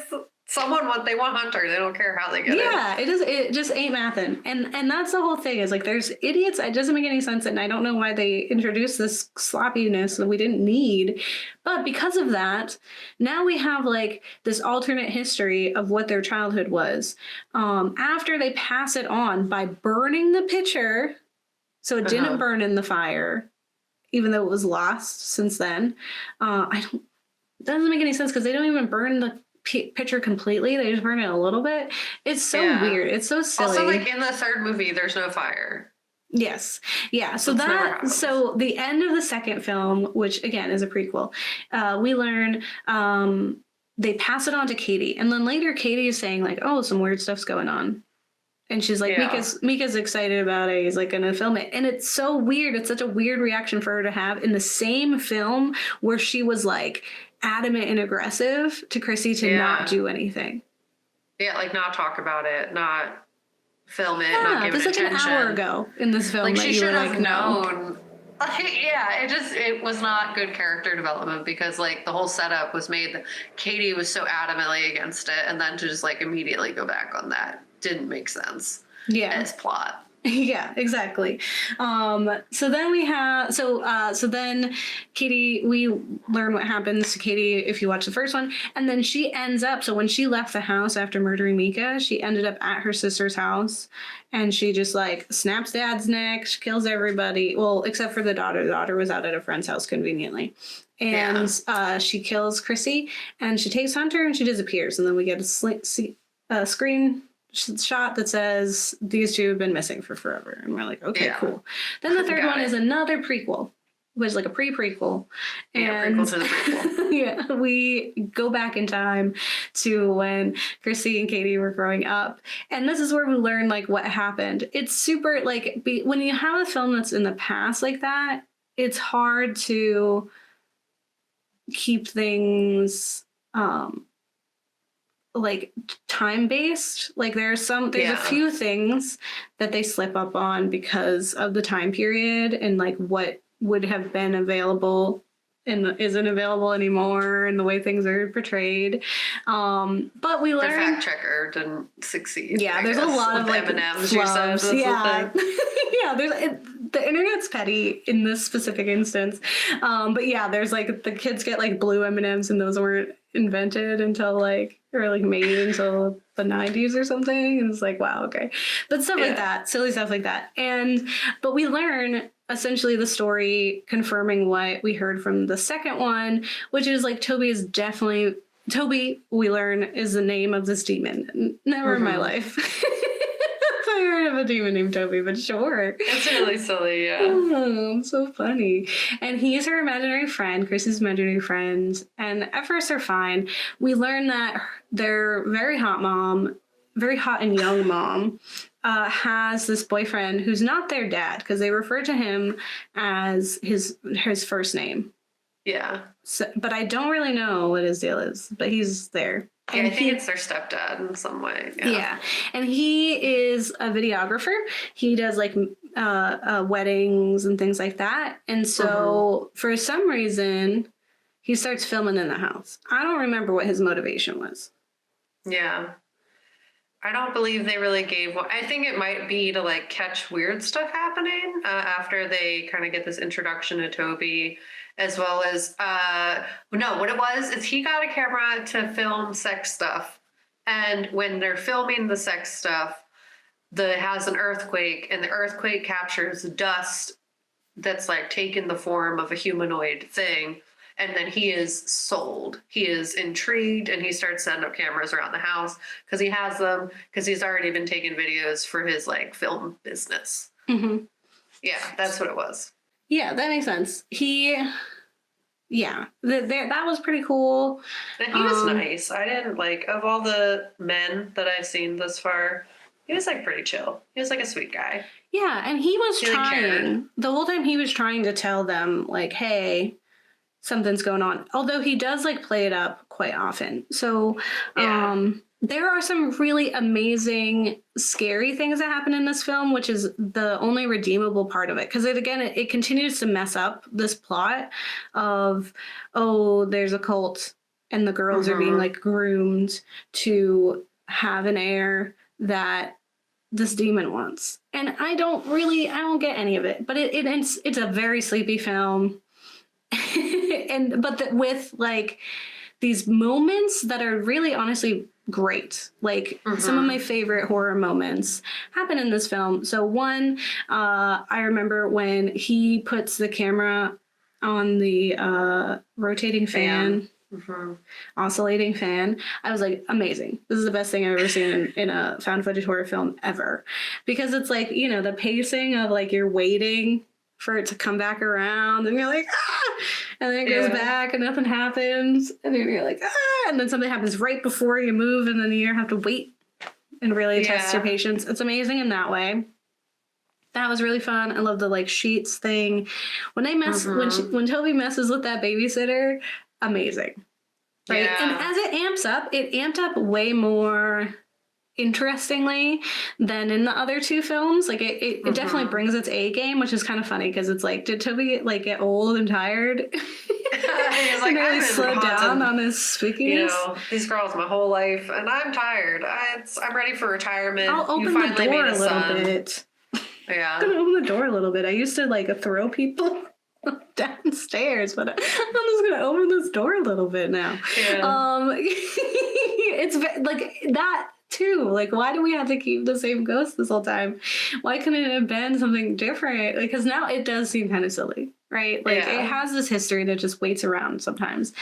they want Hunter. They don't care how they get it. Yeah, it just ain't mathin'. And that's the whole thing, is like there's idiots. It doesn't make any sense, and I don't know why they introduced this sloppiness that we didn't need. But because of that, now we have like this alternate history of what their childhood was. After they pass it on by burning the picture, so it didn't burn in the fire, even though it was lost since then. It doesn't make any sense because they don't even burn the picture completely. They just burn it a little bit. It's so weird. It's so silly. Also, like in the third movie, there's no fire. Yes. Yeah. So the end of the second film, which again is a prequel, we learn they pass it on to Katie, and then later Katie is saying like, "Oh, some weird stuff's going on," and she's like, "Mika's excited about it. He's like gonna film it," and it's so weird. It's such a weird reaction for her to have in the same film where she was like adamant and aggressive to Chrissy to not do anything. Yeah, like not talk about it, not film it, not give it attention. Like an hour ago in this film, like that she you should were have like, known. It was not good character development because like the whole setup was made that Katie was so adamantly against it, and then to just like immediately go back on that didn't make sense. Yeah, as plot. Yeah, exactly. So then we have, so then Katie, we learn what happens to Katie if you watch the first one. And then she ends up, so when she left the house after murdering Mika, she ended up at her sister's house and she just like snaps dad's neck, she kills everybody. Well, except for the daughter. The daughter was out at a friend's house conveniently. And she kills Chrissy and she takes Hunter and she disappears. And then we get a screen shot that says these two have been missing for forever. And we're like, okay, cool. Then the third one is another prequel, which is like a prequel. And prequel to the prequel. yeah, we go back in time to when Chrissy and Katie were growing up. And this is where we learn like what happened. It's super like when you have a film that's in the past like that, it's hard to keep things like time based. Like there's a few things that they slip up on because of the time period and like what would have been available and isn't available anymore and the way things are portrayed. But we learned the fact checker didn't succeed. Yeah, there's a lot of like M&Ms. You said that's yeah. Yeah, the internet's petty in this specific instance. But yeah, there's like the kids get like blue M&Ms and those weren't invented until like or like made until the 90s or something. And it's like, wow, okay. But stuff like that, silly stuff like that. But we learn essentially the story confirming what we heard from the second one, which is like Toby, we learn, is the name of this demon. Never in my life. I heard of a demon named Toby, but sure. It's really silly, yeah. Oh, so funny. And he's her imaginary friend, Chris's imaginary friend. And at first they're fine. We learn that their very hot and young mom, has this boyfriend who's not their dad because they refer to him as his first name. Yeah. So, but I don't really know what his deal is, but he's there. Yeah, I think it's their stepdad in some way. Yeah. And he is a videographer. He does like weddings and things like that. And so for some reason, he starts filming in the house. I don't remember what his motivation was. Yeah. I don't believe they really gave one. I think it might be to like catch weird stuff happening after they kind of get this introduction to Toby, as well as no, what it was is he got a camera to film sex stuff, and when they're filming the sex stuff, it has an earthquake, and the earthquake captures dust that's like taken the form of a humanoid thing. And then he is sold. He is intrigued, and he starts setting up cameras around the house because he has them, because he's already been taking videos for his like film business. Mm-hmm. Yeah, that's what it was. Yeah, that makes sense. That was pretty cool. And he was nice. I didn't like, of all the men that I've seen thus far, he was like pretty chill. He was like a sweet guy. Yeah, and he was trying, the whole time he was trying to tell them like, hey, something's going on. Although he does like play it up quite often. So there are some really amazing, scary things that happen in this film, which is the only redeemable part of it. Because it continues to mess up this plot of, oh, there's a cult and the girls are being like groomed to have an heir that this demon wants. And I don't get any of it. But it's a very sleepy film. With like these moments that are really honestly great. Like some of my favorite horror moments happen in this film. So one, I remember when he puts the camera on the rotating fan, oscillating fan. I was like, amazing. This is the best thing I've ever seen in a found footage horror film ever. Because it's like, the pacing of like you're waiting for it to come back around, and you're like, and then it goes back and nothing happens, and then you're like, and then something happens right before you move, and then you have to wait and really test your patience. It's amazing in that way. That was really fun. I love the like sheets thing. When they when Toby messes with that babysitter, amazing. Right? Yeah. And as it amped up way more interestingly than in the other two films. Like it definitely brings its A game, which is kind of funny because it's like, did Toby like get old and tired? He's like, really slowed down on his spookiness. These girls my whole life, and I'm tired. I'm ready for retirement. I'll open the door a little bit. Yeah, I'm gonna open the door a little bit. I used to like throw people downstairs, but I'm just gonna open this door a little bit now. Yeah. It's like that too. Like, why do we have to keep the same ghost this whole time? Why couldn't it have been something different? Because now it does seem kind of silly, right? Like it has this history that just waits around sometimes.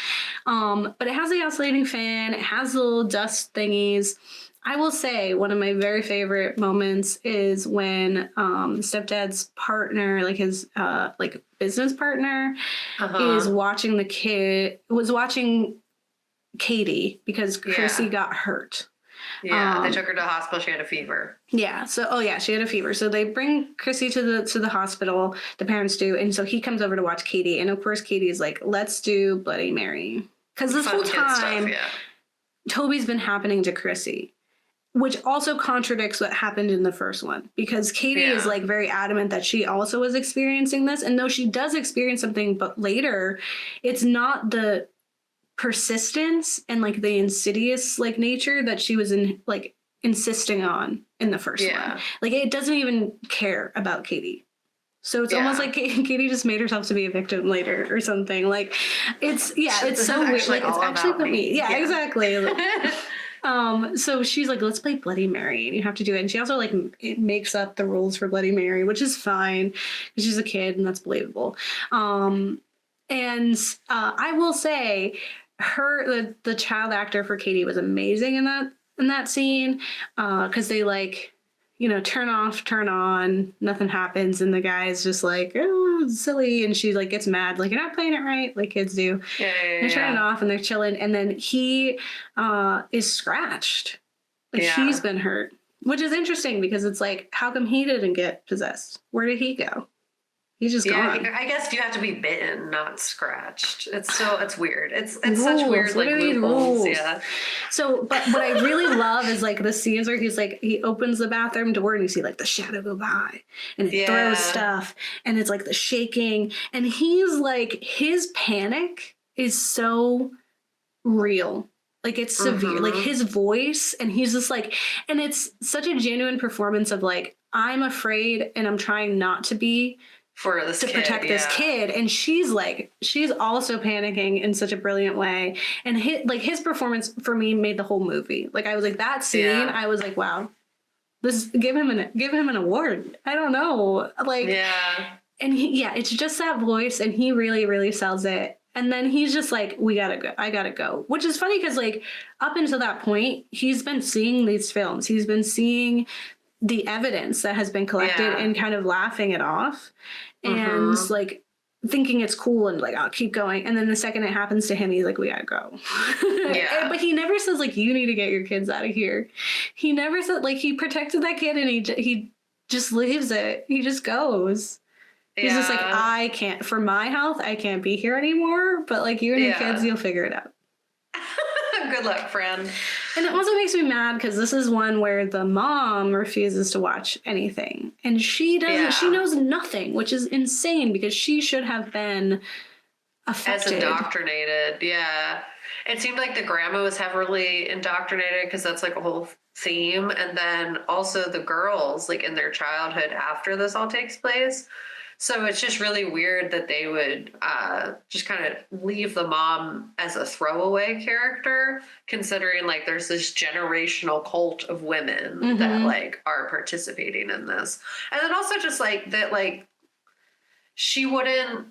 But it has the oscillating fan. It has the little dust thingies. I will say one of my very favorite moments is when stepdad's partner, like his like business partner, is watching was watching Katie because Chrissy got hurt. Yeah, they took her to the hospital. She had a fever. Yeah. So, she had a fever. So they bring Chrissy to the hospital. The parents do, and so he comes over to watch Katie. And of course, Katie's like, "Let's do Bloody Mary," because this whole time, Toby's been happening to Chrissy, which also contradicts what happened in the first one, because Katie is like very adamant that she also was experiencing this, and though she does experience something, but later, it's not the persistence and like the insidious like nature that she was insisting on in the first one. Like it doesn't even care about Katie. So it's almost like Katie just made herself to be a victim later or something. Like it's so weird. Like it's actually about me. Yeah, exactly. So she's like, let's play Bloody Mary, and you have to do it. And she also like it makes up the rules for Bloody Mary, which is fine because she's a kid and that's believable. And I will say the child actor for Katie was amazing in that scene, because they like, turn off, turn on, nothing happens, and the guy's just like, oh, it's silly, and she like gets mad, like, you're not playing it right, like kids do. They turn it off and they're chilling, and then he is scratched, like she's been hurt, which is interesting because it's like, how come he didn't get possessed? Where did he go? He's just gone. I guess you have to be bitten, not scratched. It's weird. It's rules. Such weird like loopholes. Yeah. So, but what I really love is like the scenes where he's like, he opens the bathroom door and you see like the shadow go by and it throws stuff and it's like the shaking, and he's like, his panic is so real. Like it's severe, like his voice, and he's just like, and it's such a genuine performance of like, I'm afraid and I'm trying not to be, to protect this kid, and she's also panicking in such a brilliant way, and his performance for me made the whole movie. Like I was like, that scene, I was like, wow, give him an award. I don't know, like and it's just that voice, and he really, really sells it. And then he's just like, I gotta go, which is funny because like up until that point, he's been seeing these films, he's been seeing the evidence that has been collected and kind of laughing it off and like thinking it's cool and like, I'll keep going. And then the second it happens to him, he's like, we gotta go. But he never says like, you need to get your kids out of here. He never said, like, he protected that kid and he just leaves it. He just goes. He's just like, I can't, for my health, I can't be here anymore. But like you and your kids, you'll figure it out. Good luck, friend. And it also makes me mad because this is one where the mom refuses to watch anything. And she doesn't, she knows nothing, which is insane because she should have been affected. As indoctrinated, It seemed like the grandma was heavily indoctrinated because that's like a whole theme. And then also the girls, like in their childhood after this all takes place. So it's just really weird that they would just kind of leave the mom as a throwaway character, considering like there's this generational cult of women that like are participating in this. And then also just like that, like she wouldn't,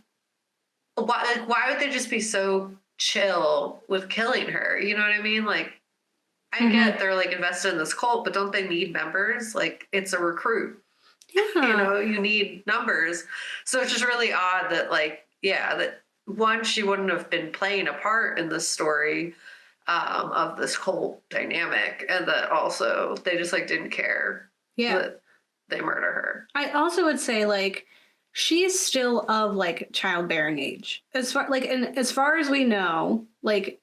why would they just be so chill with killing her? You know what I mean? Like I get they're like invested in this cult, but don't they need members? Like it's a recruit. You need numbers. So it's just really odd that like, that one, she wouldn't have been playing a part in the story of this whole dynamic. And that also they just like didn't care that they murder her. I also would say like, she's still of like childbearing age. As far as we know, like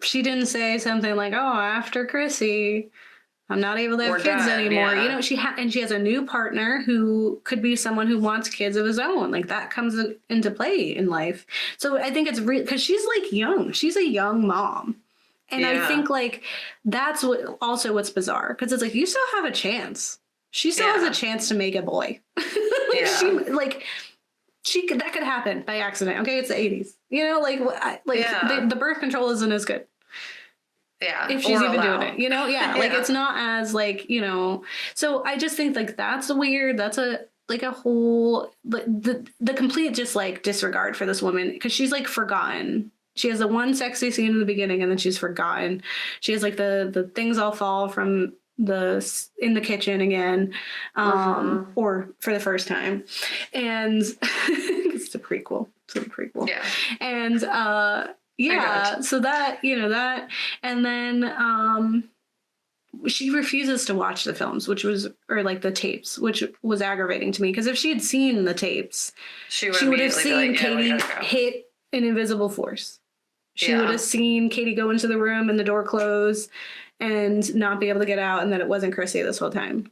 she didn't say something like, oh, after Chrissy, I'm not able to have kids anymore. You know, she has a new partner who could be someone who wants kids of his own. Like that comes into play in life. So I think it's real because she's like young. She's a young mom. And I think like that's what's bizarre because it's like you still have a chance. She still has a chance to make a boy. That could happen by accident. Okay, it's the 80s. You know, the birth control isn't as good. Yeah. If she's even doing it, like it's not as like, so I just think like that's weird. That's a like a whole the complete just like disregard for this woman because she's like forgotten. She has the one sexy scene in the beginning and then she's forgotten. She has like the things all fall from in the kitchen again, or for the first time, and it's a prequel. Yeah. And yeah, so that that, and then she refuses to watch the films, or like the tapes, which was aggravating to me because if she had seen the tapes, she would have seen Katie hit an invisible force. She would have seen Katie go into the room and the door close and not be able to get out, and that it wasn't Chrissy this whole time.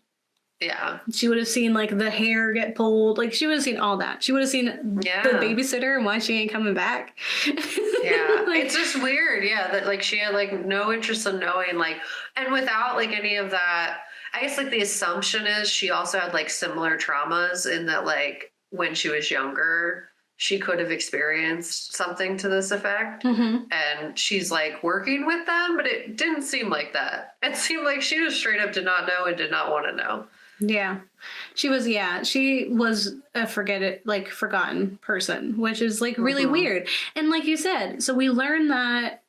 Yeah. She would have seen like the hair get pulled. Like she would have seen all that. She would have seen the babysitter and why she ain't coming back. Yeah. Like, it's just weird. Yeah. That like she had like no interest in knowing, like, and without like any of that, I guess like the assumption is she also had like similar traumas in that like when she was younger, she could have experienced something to this effect. And she's like working with them, but it didn't seem like that. It seemed like she just straight up did not know and did not want to know. Yeah. She was a forgotten person, which is like really weird. And like you said, so we learn that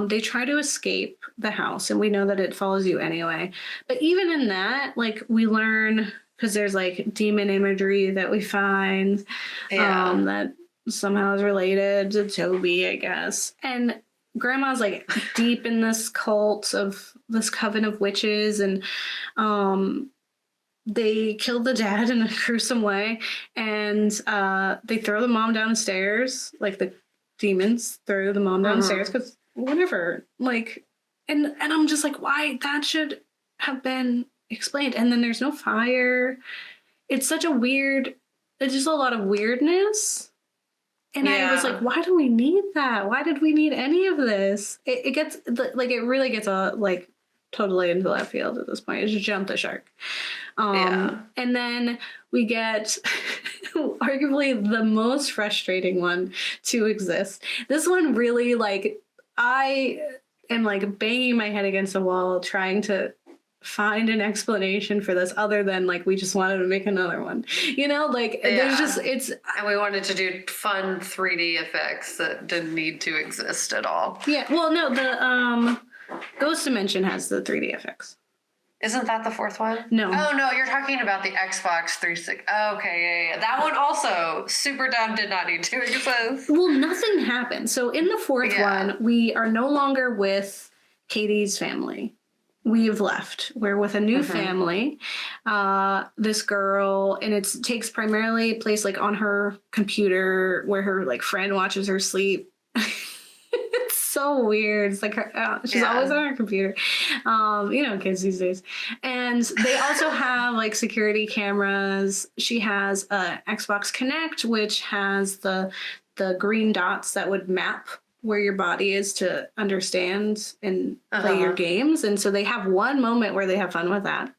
they try to escape the house and we know that it follows you anyway. But even in that, like we learn, because there's like demon imagery that we find that somehow is related to Toby, I guess. And grandma's like deep in this cult of this coven of witches, and they killed the dad in a gruesome way, and they throw the mom downstairs, like the demons throw the mom downstairs because whatever, like, and I'm just like, why? That should have been explained. And then there's no fire. It's such a weird, it's just a lot of weirdness. And I was like, why do we need that? Why did we need any of this? It gets like, it really gets like totally into left field at this point. It's just jump the shark. And then we get arguably the most frustrating one to exist. This one really, like, I am like banging my head against the wall trying to find an explanation for this other than like we just wanted to make another one, like there's just, it's, and we wanted to do fun 3D effects that didn't need to exist at all. Well, no, the Ghost Dimension has the 3D effects. Isn't that the fourth one? No. Oh no, you're talking about the Xbox 360. Okay, yeah. That one also super dumb, did not need to exist. Well, nothing happened. So in the fourth one, we are no longer with Katie's family. We've left. We're with a new family. This girl, and it takes primarily place like on her computer where her like friend watches her sleep. It's so weird. It's like she's always on her computer. Kids these days. And they also have like security cameras. She has a Xbox Connect, which has the green dots that would map where your body is to understand and play your games. And so they have one moment where they have fun with that.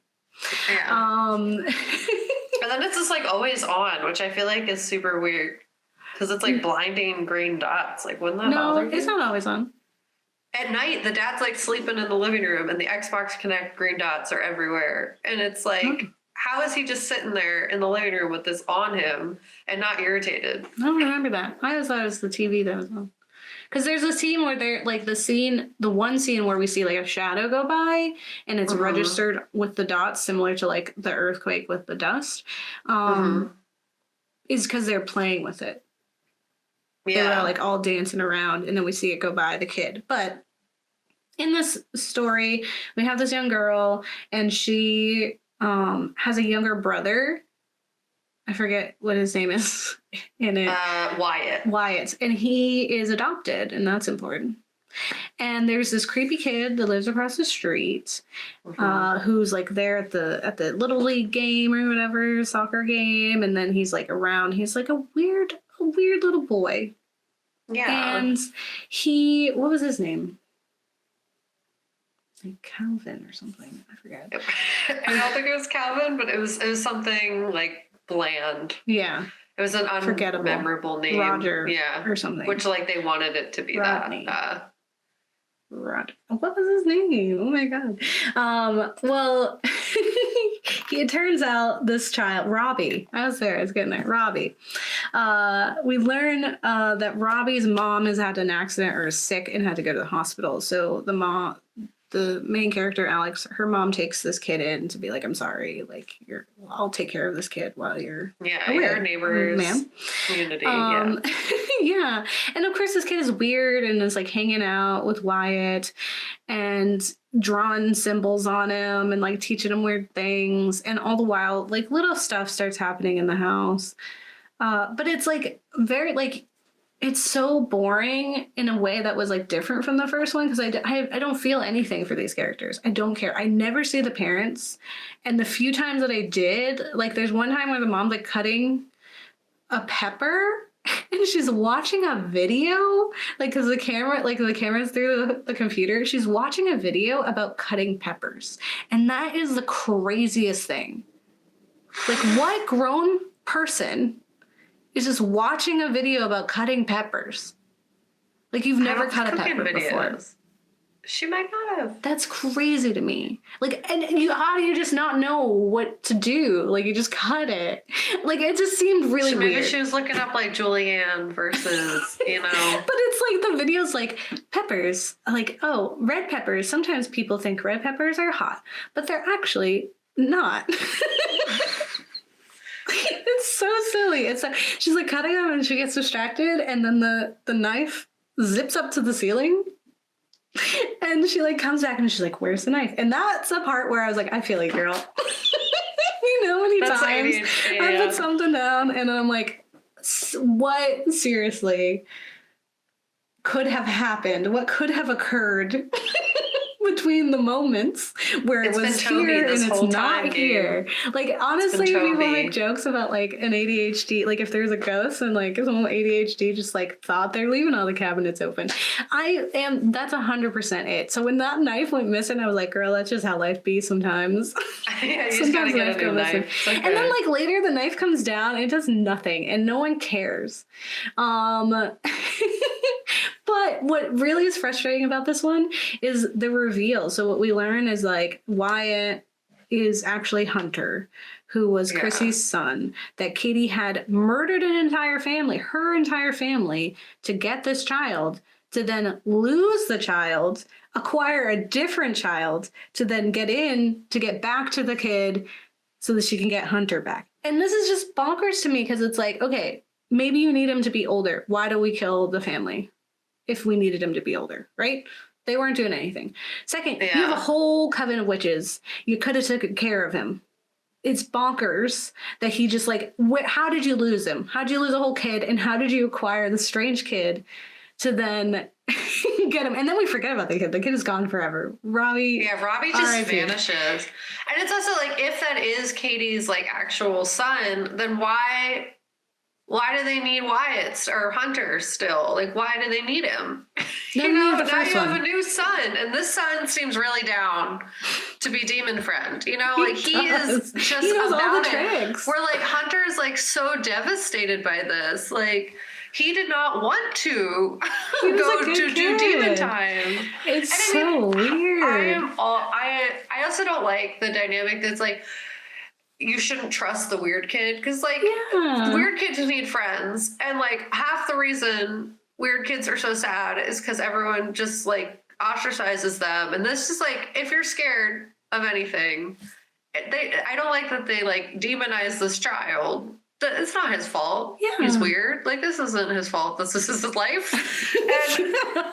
Yeah. And then it's just like always on, which I feel like is super weird because it's like blinding green dots. Like, wouldn't that bother you? No, it's not always on. At night, the dad's like sleeping in the living room and the Xbox Connect green dots are everywhere. And it's like, how is he just sitting there in the living room with this on him and not irritated? I don't remember that. I always thought it was the TV that was on. Because there's a scene where they're like the one scene where we see like a shadow go by and it's registered with the dots, similar to like the earthquake with the dust, is because they're playing with it. They were like all dancing around, and then we see it go by the kid. But in this story, we have this young girl, and she has a younger brother. I forget what his name is in it. Wyatt. And he is adopted, and that's important. And there's this creepy kid that lives across the street, who's like there at the Little League game or whatever, soccer game, and then he's like around. He's like a weird little boy. Yeah. And what was his name? Like Calvin or something. I forget. I don't think it was Calvin, but it was something like bland. Yeah. It was an unmemorable name. Roger. Or something. Which like they wanted it to be Rodney. Rod. What was his name? Oh my god. Well, it turns out this child, Robbie. I was there. I was getting there. Robbie. We learn that Robbie's mom has had an accident or is sick and had to go to the hospital. So the main character, Alex, her mom takes this kid in to be like, I'm sorry, like I'll take care of this kid while you're your neighbors, ma'am. Community, yeah. And of course this kid is weird and is like hanging out with Wyatt and drawing symbols on him and like teaching him weird things, and all the while like little stuff starts happening in the house. But it's like very like it's so boring in a way that was like different from the first one, because I don't feel anything for these characters. I don't care. I never see the parents, and the few times that I did, like there's one time where the mom's like cutting a pepper and she's watching a video, like because the camera's through the computer. She's watching a video about cutting peppers, and that is the craziest thing. Like, what grown person is just watching a video about cutting peppers? Like, you've never cut a pepper before. She might not have. That's crazy to me. Like, and how do you just not know what to do? Like, you just cut it. Like, it just seemed really weird. Maybe she was looking up, like, Julianne versus, But it's like, the video's like, peppers. Like, oh, red peppers. Sometimes people think red peppers are hot, but they're actually not. It's so silly. It's like, she's like cutting them and she gets distracted, and then the knife zips up to the ceiling. And she like comes back and she's like, where's the knife? And that's the part where I was like, I feel you, girl. Many times I put something down and I'm like, what seriously could have happened? What could have occurred between the moments where it was here and it's not here? Like, honestly, people make jokes about like an ADHD, like if there's a ghost and like someone with ADHD just like thought they're leaving all the cabinets open. That's 100% it. So when that knife went missing, I was like, girl, that's just how life be sometimes. Yeah, you sometimes the knife goes missing. Okay. And then like later the knife comes down and it does nothing and no one cares. But what really is frustrating about this one is the reveal. So what we learn is like Wyatt is actually Hunter, who was Chrissy's son, that Katie had murdered her entire family to get this child, to then lose the child, acquire a different child, to then get back to the kid so that she can get Hunter back. And this is just bonkers to me, because it's like, okay, maybe you need him to be older. Why do we kill the family if we needed him to be older, right? They weren't doing anything. Second, you have a whole coven of witches. You could have taken care of him. It's bonkers that he just like, how did you lose him? How did you lose a whole kid? And how did you acquire the strange kid to then get him? And then we forget about the kid. The kid is gone forever. Robbie just vanishes. And it's also like, if that is Katie's like actual son, then why do they need Wyatt or Hunter still? Like, why do they need him? Now you have a new son, and this son seems really down to be demon friend. He is just about it. Where like Hunter's like so devastated by this. Like, he did not want to go to do demon time. It's weird. I also don't like the dynamic that's like, you shouldn't trust the weird kid, because like weird kids need friends, and like half the reason weird kids are so sad is because everyone just like ostracizes them. And this is like, if you're scared of anything, I don't like that they like demonize this child. It's not his fault. He's weird. Like, this isn't his fault. This is his life.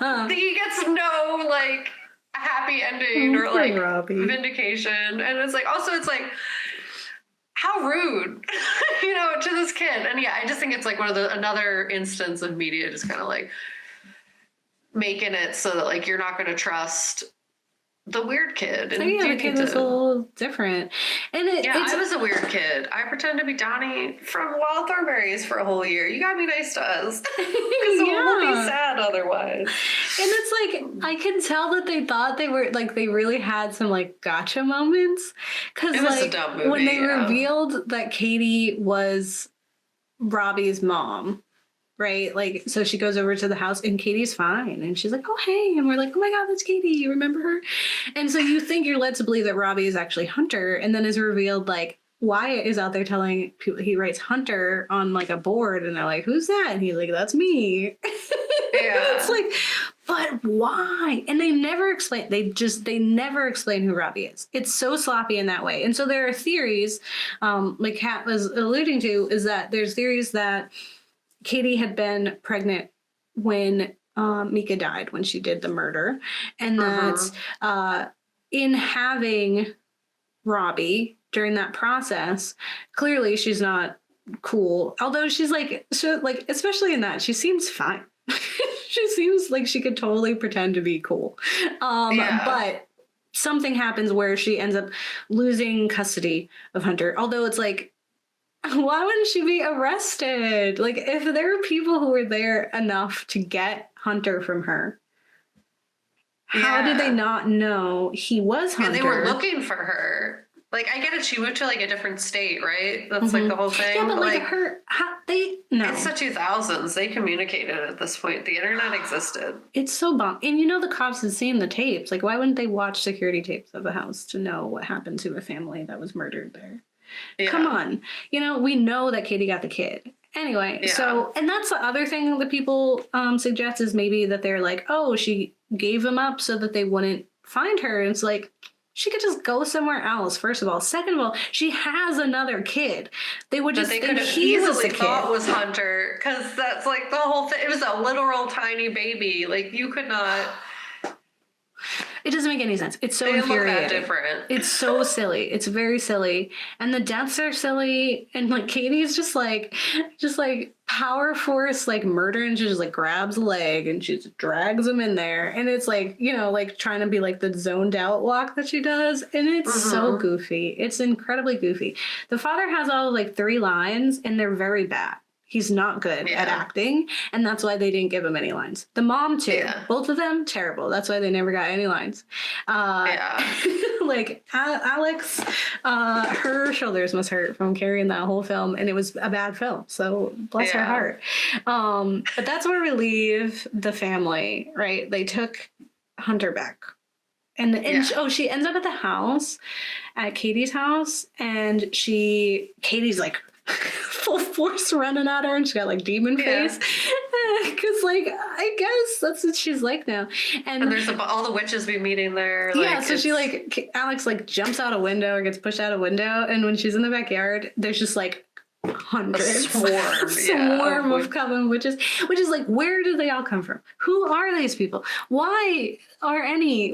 And he gets no like happy ending or like vindication. And it's like, also it's like, how rude, to this kid. And I just think it's like another instance of media just kind of like making it so that like you're not going to trust the weird kid. And the kid was a little different. And I was a weird kid. I pretended to be Donnie from Wild Thornberries for a whole year. You gotta be nice to us. Because we'll be sad otherwise. And it's like, I can tell that they thought they were like, they really had some like gotcha moments. Because like a dumb movie, when they revealed that Katie was Robbie's mom, right? Like, so she goes over to the house and Katie's fine. And she's like, oh, hey. And we're like, oh my God, that's Katie. You remember her? And so you think you're led to believe that Robbie is actually Hunter. And then is revealed, like, Wyatt is out there telling people he writes Hunter on like a board. And they're like, who's that? And he's like, that's me. Yeah. It's like, but why? And they never explain. They never explain who Robbie is. It's so sloppy in that way. And so there are theories, like Kat was alluding to, is that there's theories that Katie had been pregnant when Mika died, when she did the murder, and that in having Robbie during that process, clearly she's not cool. Although she's like, especially in that, she seems fine. She seems like she could totally pretend to be cool. But something happens where she ends up losing custody of Hunter. Although it's like, why wouldn't she be arrested? Like, if there were people who were there enough to get Hunter from her, how did they not know he was Hunter? And they were looking for her. Like, I get it. She moved to, like, a different state, right? That's, like, the whole thing. Yeah, but, like no. It's the 2000s. They communicated at this point. The internet existed. It's so bomb. And, you know, the cops had seen the tapes. Like, why wouldn't they watch security tapes of the house to know what happened to a family that was murdered there? Yeah. Come on. You know, we know that Katie got the kid. Anyway, so, and that's the other thing that people suggest is maybe that they're like, oh, she gave him up so that they wouldn't find her. And it's like, she could just go somewhere else, first of all. Second of all, she has another kid. They would just think he easily thought was Hunter, because that's like the whole thing. It was a literal tiny baby. Like, you could not. It doesn't make any sense. It's so infuriating. Look that different. It's so silly. It's very silly. And the deaths are silly. And like Katie's just like power force, like murder. And she just like grabs a leg and she just drags him in there. And it's like, you know, like trying to be like the zoned out walk that she does. And it's so goofy. It's incredibly goofy. The father has all like 3 lines and they're very bad. He's not good at acting, and that's why they didn't give him any lines. The mom, too. Yeah. Both of them, terrible. That's why they never got any lines. Like, Alex, her shoulders must hurt from carrying that whole film, and it was a bad film, so bless her heart. But that's where we leave the family, right? They took Hunter back. And she ends up at the house, at Katie's house, and Katie's like, full force running at her and she's got like demon face because like I guess that's what she's like now, and there's all the witches be meeting there, like, so she like Alex like jumps out a window or gets pushed out a window, and when she's in the backyard there's just like hundreds swarm of coven witches, which is like, where do they all come from? Who are these people? Why are any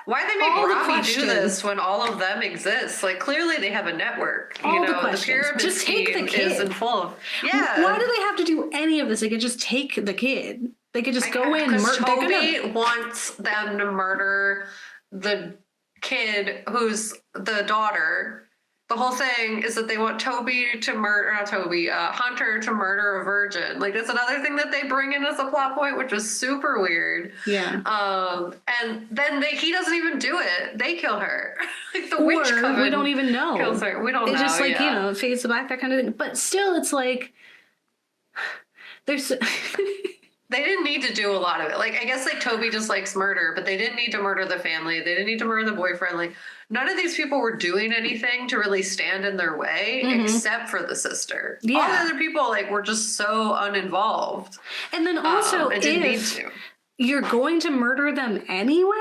Why they make Robbie do this when all of them exist? Like, clearly they have a network. You know, the pyramid just take the kid. Is in full. Yeah. Why do they have to do any of this? They could just take the kid. They could just go in. Toby wants them to murder the kid who's the daughter. The whole thing is that they want Hunter to murder a virgin. Like, that's another thing that they bring in as a plot point, which is super weird. Yeah. And then he doesn't even do it. They kill her. Like, the witch coven we don't even know. Kills her. We don't know. It's just like, you know, fades to black, that kind of thing. But still, it's like, there's... They didn't need to do a lot of it. Like, I guess, like, Toby just likes murder, but they didn't need to murder the family. They didn't need to murder the boyfriend. Like, none of these people were doing anything to really stand in their way, except for the sister. Yeah. All the other people, like, were just so uninvolved. And then also, if you're going to murder them anyway,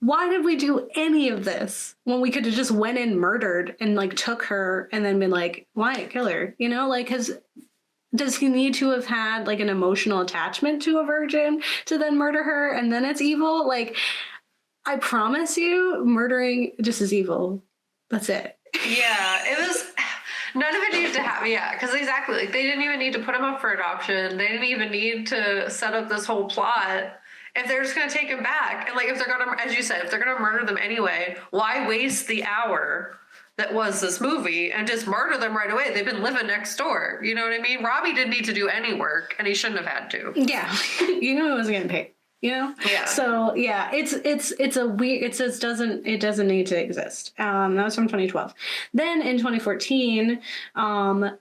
why did we do any of this when we could have just went in, murdered, and, like, took her and then been like, why kill her? You know, like, because... Does he need to have had, like, an emotional attachment to a virgin to then murder her and then it's evil? Like, I promise you, murdering just is evil. That's it. Yeah, it was... None of it needed to happen, because exactly, like, they didn't even need to put him up for adoption. They didn't even need to set up this whole plot. If they're just going to take him back, and, like, if they're going to, as you said, if they're going to murder them anyway, why waste the hour that was this movie and just murder them right away? They've been living next door. You know what I mean? Robbie didn't need to do any work, and he shouldn't have had to. Yeah. You know he wasn't getting paid. You know? Yeah. So yeah, it's a weird, it doesn't need to exist. That was from 2012. Then in 2014,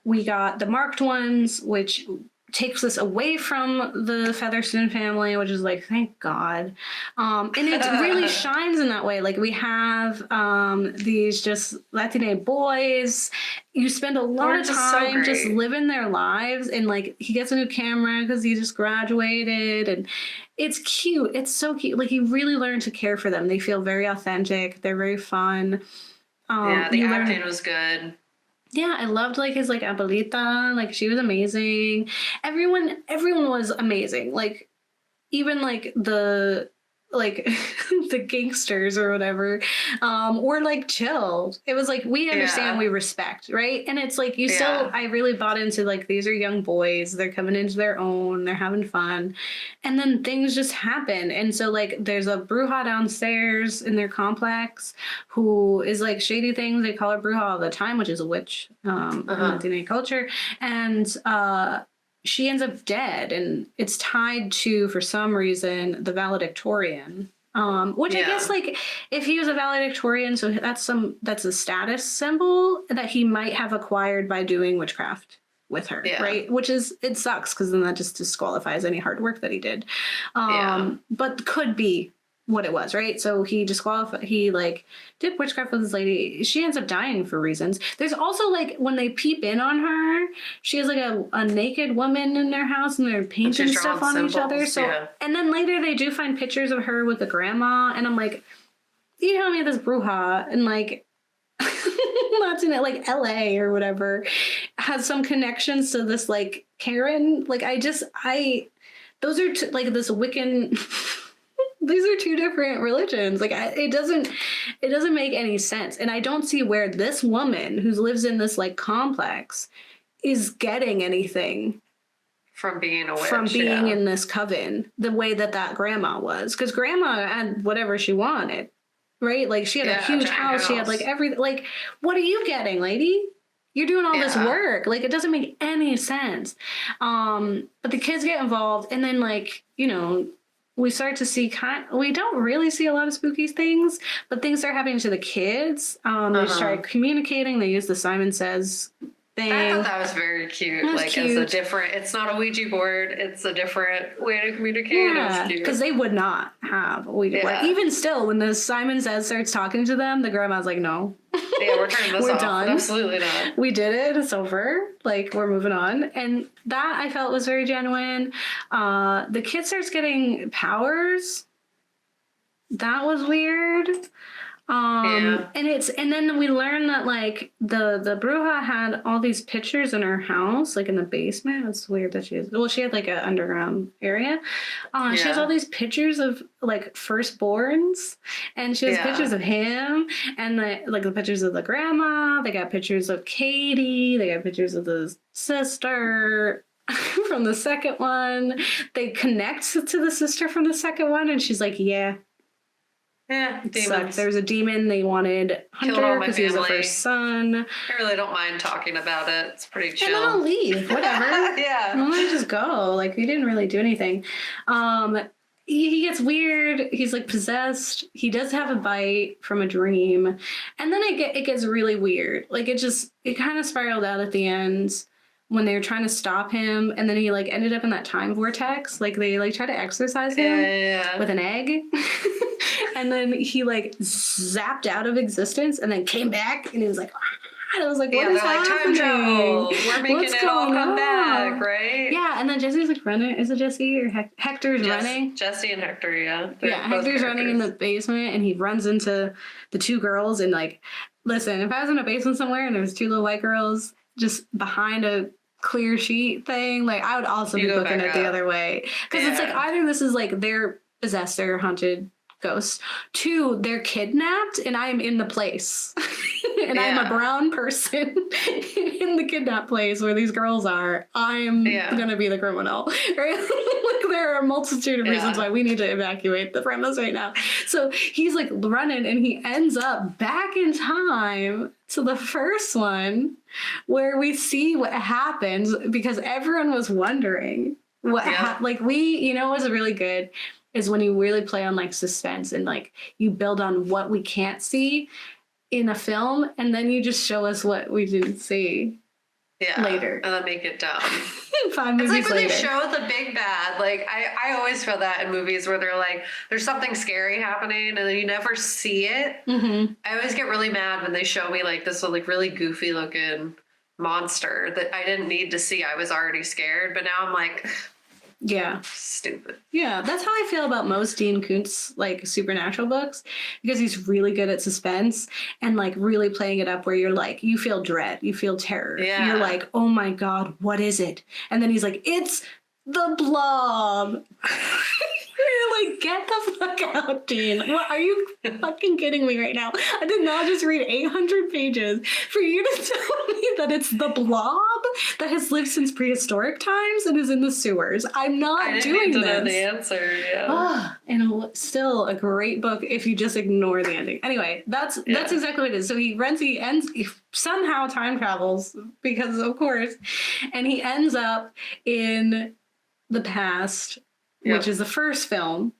we got the marked ones, which takes us away from the Featherston family, which is like, thank God. And it really shines in that way. Like we have these just Latine boys. You spend a lot of time just living their lives, and like he gets a new camera because he just graduated, and it's cute. It's so cute. Like you really learn to care for them. They feel very authentic. They're very fun. The acting was good. Yeah, I loved like his like abuelita, like she was amazing. Everyone was amazing. Like even like the the gangsters or whatever were like chill. It was like we understand, we respect, right? And it's like you still, I really bought into like these are young boys, they're coming into their own, they're having fun, and then things just happen. And so like there's a bruja downstairs in their complex who is like shady things. They call her bruja all the time, which is a witch in Latina culture, and she ends up dead, and it's tied to, for some reason, the valedictorian. Which I guess, like, if he was a valedictorian, so that's a status symbol that he might have acquired by doing witchcraft with her, right? Which is, it sucks, because then that just disqualifies any hard work that he did. But could be what it was, right? So he like did witchcraft with this lady. She ends up dying for reasons. There's also like when they peep in on her, she has like a naked woman in their house, and they're painting stuff on each other. So and then later they do find pictures of her with the grandma, and I'm like, you tell me this bruja and like that's in it, like LA or whatever, has some connections to this like Karen. Like those are like this Wiccan. These are two different religions. Like it doesn't make any sense. And I don't see where this woman who lives in this like complex is getting anything from being a witch, from being in this coven the way that grandma was. Because grandma had whatever she wanted, right? Like she had a huge house. She had like everything. Like, what are you getting, lady? You're doing all this work. Like, it doesn't make any sense. But the kids get involved, and then like, you know, we start to see we don't really see a lot of spooky things, but things start happening to the kids. They start communicating. They use the Simon Says thing. I thought that was very cute. Like cute. It's it's not a Ouija board. It's a different way to communicate. Yeah, because they would not have a Ouija board. Even still, when the Simon Says starts talking to them, the grandma's like, no. Yeah, we're turning this we're off. Done. Absolutely not. We did it. It's over. Like, we're moving on. And that I felt was very genuine. The kid starts getting powers. That was weird. And then we learn that like the bruja had all these pictures in her house, like in the basement. It's weird that she had like an underground area. She has all these pictures of like firstborns, and she has pictures of him, and the pictures of the grandma. They got pictures of Katie. They got pictures of the sister from the second one. They connect to the sister from the second one, and she's like, yeah, there was a demon. They wanted Hunter because he was the first son. I really don't mind talking about it. It's pretty chill. And then I'll leave. Whatever. I'll just go. Like, he didn't really do anything. He gets weird. He's like possessed. He does have a bite from a dream, and then it gets really weird. Like it kind of spiraled out at the end when they were trying to stop him, and then he like ended up in that time vortex. Like they like try to exorcise him with an egg. And then he like zapped out of existence and then came back, and he was like, and I was like, what is happening? Time travel. We're making it all come back, right? Yeah, and then Jesse's like running. Is it Jesse or Hector's running? Jesse and Hector, yeah. Hector's running in the basement, and he runs into the two girls, and like, listen, if I was in a basement somewhere and there was two little white girls just behind a clear sheet thing, like I would also be looking at the other way. Because it's like either this is like they're possessed or haunted ghosts. Two, they're kidnapped, and I'm in the place. And I'm a brown person in the kidnap place where these girls are. I'm gonna be the criminal, right? Like there are a multitude of reasons why we need to evacuate the premise right now. So he's like running, and he ends up back in time to the first one where we see what happens, because everyone was wondering what like you know what's really good is when you really play on like suspense, and like you build on what we can't see in a film, and then you just show us what we didn't see. later. And then make it dumb. 5 movies later. It's like when they show the big bad. Like, I always feel that in movies where they're like, there's something scary happening and then you never see it. Mm-hmm. I always get really mad when they show me like this like really goofy looking monster that I didn't need to see. I was already scared, but now I'm like, yeah, stupid. Yeah, that's how I feel about most Dean Koontz like supernatural books, because he's really good at suspense and like really playing it up where you're like, you feel dread, you feel terror. Yeah. You're like, oh my God, what is it? And then he's like, it's the Blob. You're like, get the fuck out, Dean. What, are you fucking kidding me right now? I did not just read 800 pages for you to tell me that it's the Blob that has lived since prehistoric times and is in the sewers. I'm not doing this. I didn't know the answer, yeah. And still a great book if you just ignore the ending. Anyway, that's exactly what it is. So he somehow time travels, because of course, and he ends up in the past, which is the first film.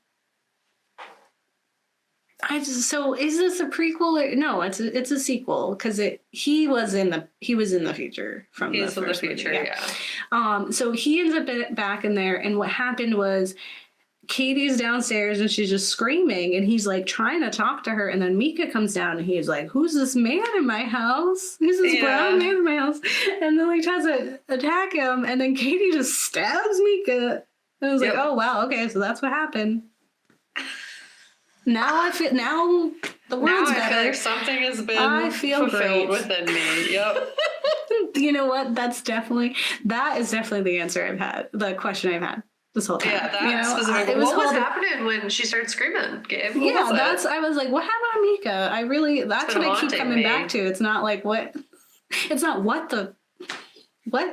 So is this a prequel or no? It's a sequel, because he was in the future from the first movie. Yeah. So he ends up back in there, and what happened was Katie's downstairs and she's just screaming, and he's like trying to talk to her, and then Mika comes down and he's like, "Who's this man in my house? Who's this brown man in my house?" And then like tries to attack him, and then Katie just stabs Mika. And I was like, "Oh wow, okay, so that's what happened." Now the world's better. I feel like something has been fulfilled within me. Yep. You know what? That is definitely the answer I've had, the question I've had this whole time. Yeah, specific. What was happening when she started screaming, Gabe? I was like, what happened to Mika? That's what I keep coming back to. It's not like what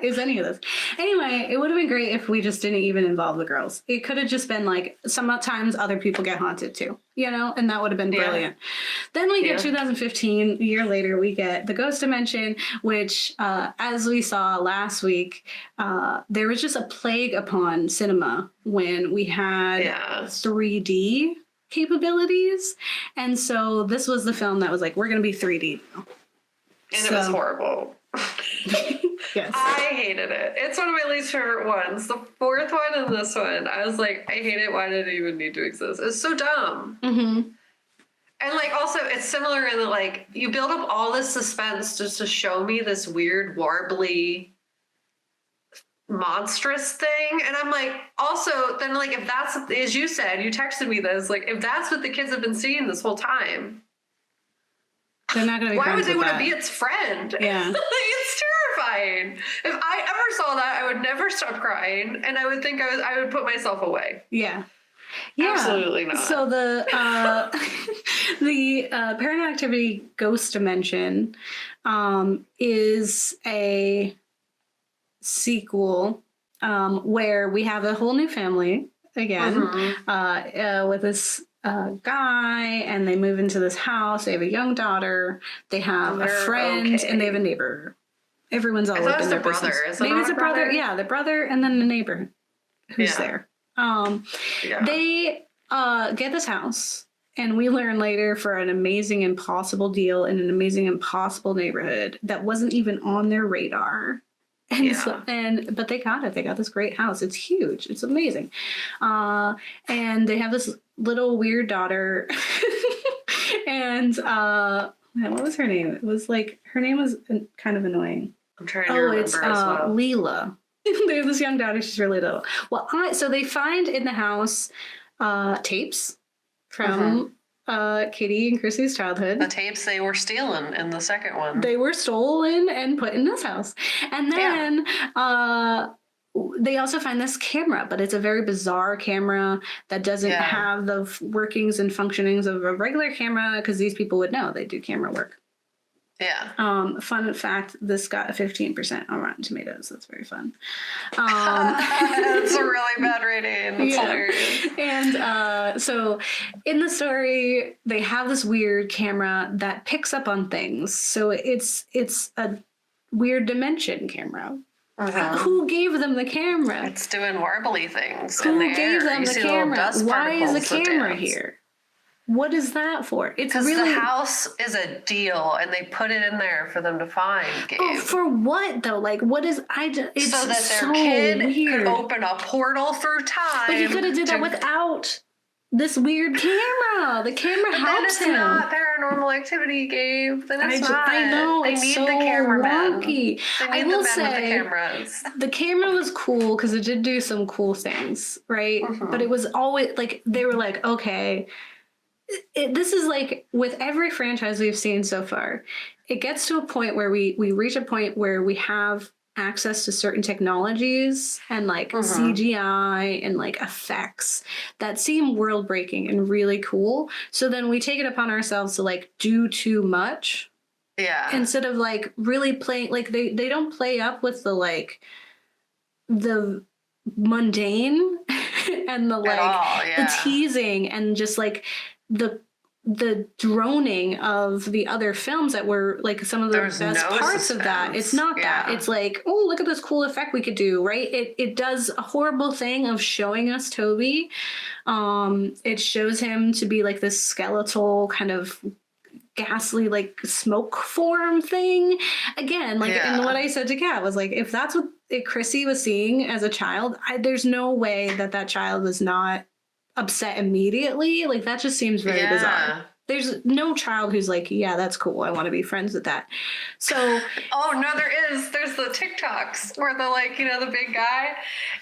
is any of this? Anyway, it would have been great if we just didn't even involve the girls. It could have just been like, sometimes other people get haunted too, and that would have been brilliant. Then we get 2015, a year later, we get The Ghost Dimension, which, as we saw last week, there was just a plague upon cinema when we had 3D capabilities. And so this was the film that was like, we're going to be 3D now. And it was horrible. Yes. I hated it. It's one of my least favorite ones. The fourth one and this one. I was like, I hate it. Why did it even need to exist? It's so dumb. Mm-hmm. And like, also, it's similar in that like, you build up all this suspense just to show me this weird, warbly, monstrous thing. And I'm like, also, then like, if that's, as you said, you texted me this, like, if that's what the kids have been seeing this whole time, they're not going to be why would they want to be its friend? Yeah. It's terrifying. If I ever saw that, I would never stop crying, and I would think I would put myself away. Yeah. Absolutely not. So the Paranormal Activity Ghost Dimension is a sequel where we have a whole new family again with this guy, and they move into this house. They have a young daughter. They have a friend, and they have a neighbor. Everyone's all up in their business. Maybe it's a brother. Yeah, the brother, and then the neighbor who's there. They get this house, and we learn later, for an amazing impossible deal in an amazing impossible neighborhood that wasn't even on their radar. And but they got it. They got this great house. It's huge. It's amazing. And they have this little weird daughter. And what was her name? It was like, her name was kind of annoying. I'm trying to remember as well. Leela. They have this young daughter. She's really little. Well, so they find in the house tapes from Katie and Chrissy's childhood. The tapes they were stealing in the second one. They were stolen and put in this house. And then they also find this camera, but it's a very bizarre camera that doesn't have the workings and functionings of a regular camera, because these people would know. They do camera work. Yeah. Fun fact, this got a 15% on Rotten Tomatoes. That's very fun. It's a really bad rating. That's hilarious. And so in the story, they have this weird camera that picks up on things. So it's a weird dimension camera. Who gave them the camera? It's doing warbly things. Who gave them the camera? Why is the camera here? what is that for? It's because really the house is a deal, and they put it in there for them to find. Gabe. Oh, for what though? Like, what is it's so that their so kid weird. could open a portal through time. But he could have did that without this weird camera. The camera but helps him. Then it's not Paranormal Activity, Gabe. Then it's not. I know. They it's need so the cameraman. wonky. They need the men with the cameras. The camera was cool because it did do some cool things, right? Mm-hmm. But it was always like they were like, okay. This is like with every franchise we've seen so far, it gets to a point where we reach a point where we have access to certain technologies and like CGI and like effects that seem world breaking and really cool. So then we take it upon ourselves to like do too much. Yeah. Instead of like really playing, like they don't play up with the like the mundane and the like the teasing and just like the droning of the other films that were like some of the best parts of that. It's not that. It's like, oh, look at this cool effect we could do, right? It does a horrible thing of showing us Toby. It shows him to be like this skeletal kind of ghastly like smoke form thing again, like and what I said to Kat was like, if that's what Chrissy was seeing as a child, there's no way that child was not upset immediately. Like that just seems very bizarre. There's no child who's like, yeah, that's cool, I want to be friends with that. So no, there's the TikToks where the like, the big guy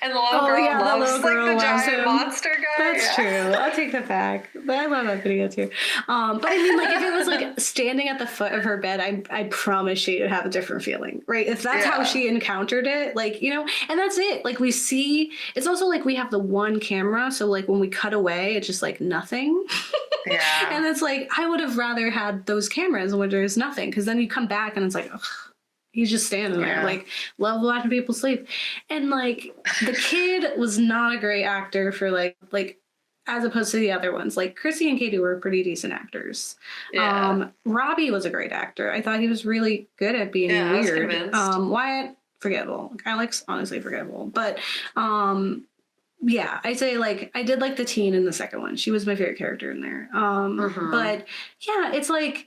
and the little girl loves the giant monster guy. That's true. I'll take that back. I love that video too. But I mean, like if it was like standing at the foot of her bed, I promise she'd have a different feeling, right? If that's how she encountered it, like, and that's it. Like we see, it's also like we have the one camera, so like when we cut away, it's just like nothing. Yeah. And it's like, I would have rather had those cameras where there's nothing, because then you come back and it's like, ugh, he's just standing there. Like, love watching people sleep. And like, the kid was not a great actor for like as opposed to the other ones. Like Chrissy and Katie were pretty decent actors. Robbie was a great actor. I thought he was really good at being weird. Wyatt, forgettable. Alex, honestly forgettable. But I'd say like I did like the teen in the second one. She was my favorite character in there. But yeah, it's like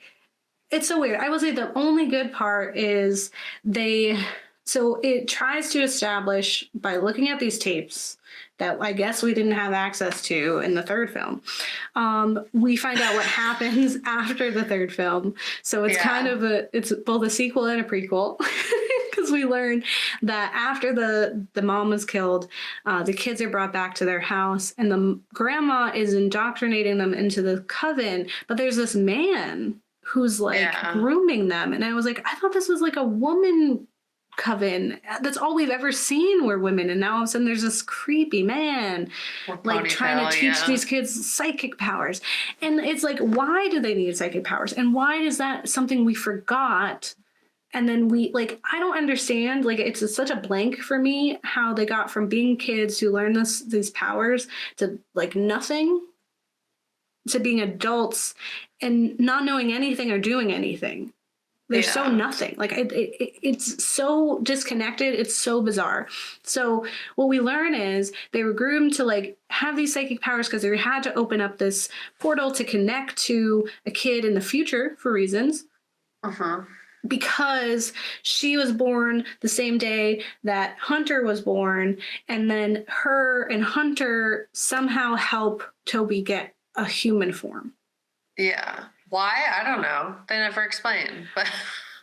it's so weird. I will say the only good part is so it tries to establish by looking at these tapes that I guess we didn't have access to in the third film. We find out what happens after the third film. So it's kind of it's both a sequel and a prequel. Because we learn that after the mom was killed, the kids are brought back to their house and the grandma is indoctrinating them into the coven. But there's this man who's like grooming them. And I was like, I thought this was like a woman coven. That's all we've ever seen were women. And now all of a sudden there's this creepy man like trying to teach these kids psychic powers. And it's like, why do they need psychic powers? And why is that something we forgot? And then we like, I don't understand, like it's such a blank for me how they got from being kids who learn these powers to like nothing to being adults and not knowing anything or doing anything. They're so nothing. Like it's so disconnected. It's so bizarre. So what we learn is they were groomed to like have these psychic powers because they had to open up this portal to connect to a kid in the future for reasons. Because she was born the same day that Hunter was born, and then her and Hunter somehow help Toby get a human form. Yeah. Why? I don't know. They never explain. But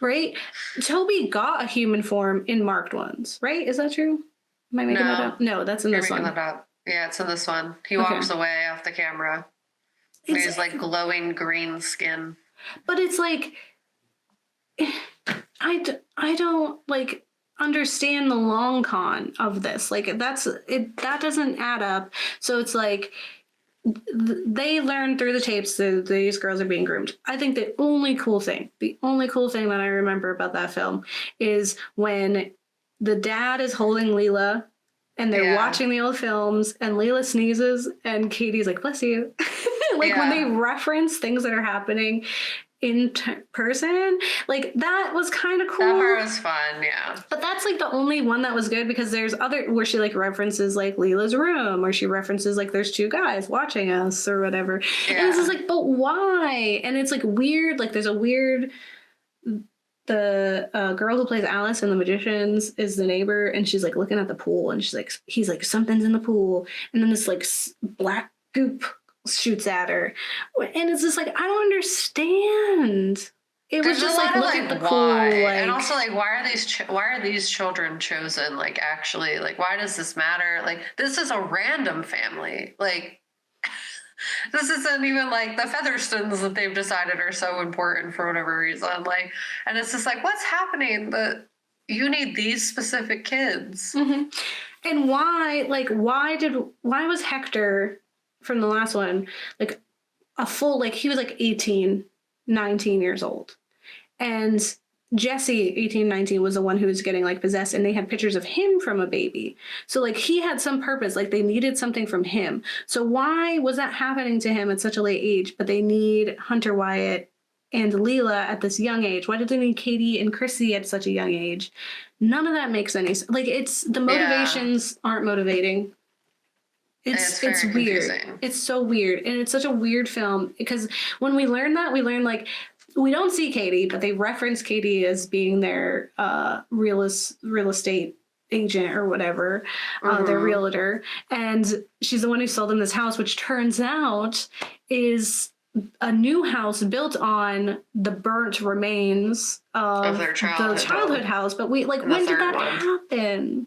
right? Toby got a human form in marked ones, right? Is that true? Am I making that up? No, that's in this one. That up. Yeah, it's in this one. He walks away off the camera. He's like glowing green skin. But it's like I don't like understand the long con of this. Like that doesn't add up. So it's like they learn through the tapes that these girls are being groomed. I think the only cool thing that I remember about that film is when the dad is holding Leela and they're watching the old films and Leela sneezes and Katie's like, bless you. When they reference things that are happening in person. Like, that was kind of cool. That part was fun, yeah. But that's like the only one that was good, because there's other where she like references like Leela's room, or she references like there's two guys watching us or whatever. Yeah. And it's just like, but why? And it's like weird. Like, there's a weird. The girl who plays Alice in The Magicians is the neighbor, and she's like looking at the pool, and he's like, something's in the pool, and then this like black goop shoots at her, and it's just like, I don't understand. It was just like, look at the pool, like, and also like, why are these children chosen? Like, actually, like, why does this matter? Like, this is a random family. Like, this isn't even like the Featherstones that they've decided are so important for whatever reason. Like, and it's just like, what's happening that you need these specific kids? Mm-hmm. And why was Hector from the last one like a full, like, he was like 18, 19 years old, and Jesse, 18, 19, was the one who was getting like possessed, and they had pictures of him from a baby. So like, he had some purpose, like they needed something from him. So why was that happening to him at such a late age, but they need Hunter Wyatt and Leela at this young age? Why did they need Katie and Chrissy at such a young age? None of that makes any sense. Like, it's the motivations aren't motivating. It's weird. Confusing. It's so weird. And it's such a weird film, because when we learn like, we don't see Katie, but they reference Katie as being their real estate agent or whatever, their realtor. And she's the one who sold them this house, which turns out is a new house built on the burnt remains of their childhood house. But when did that happen?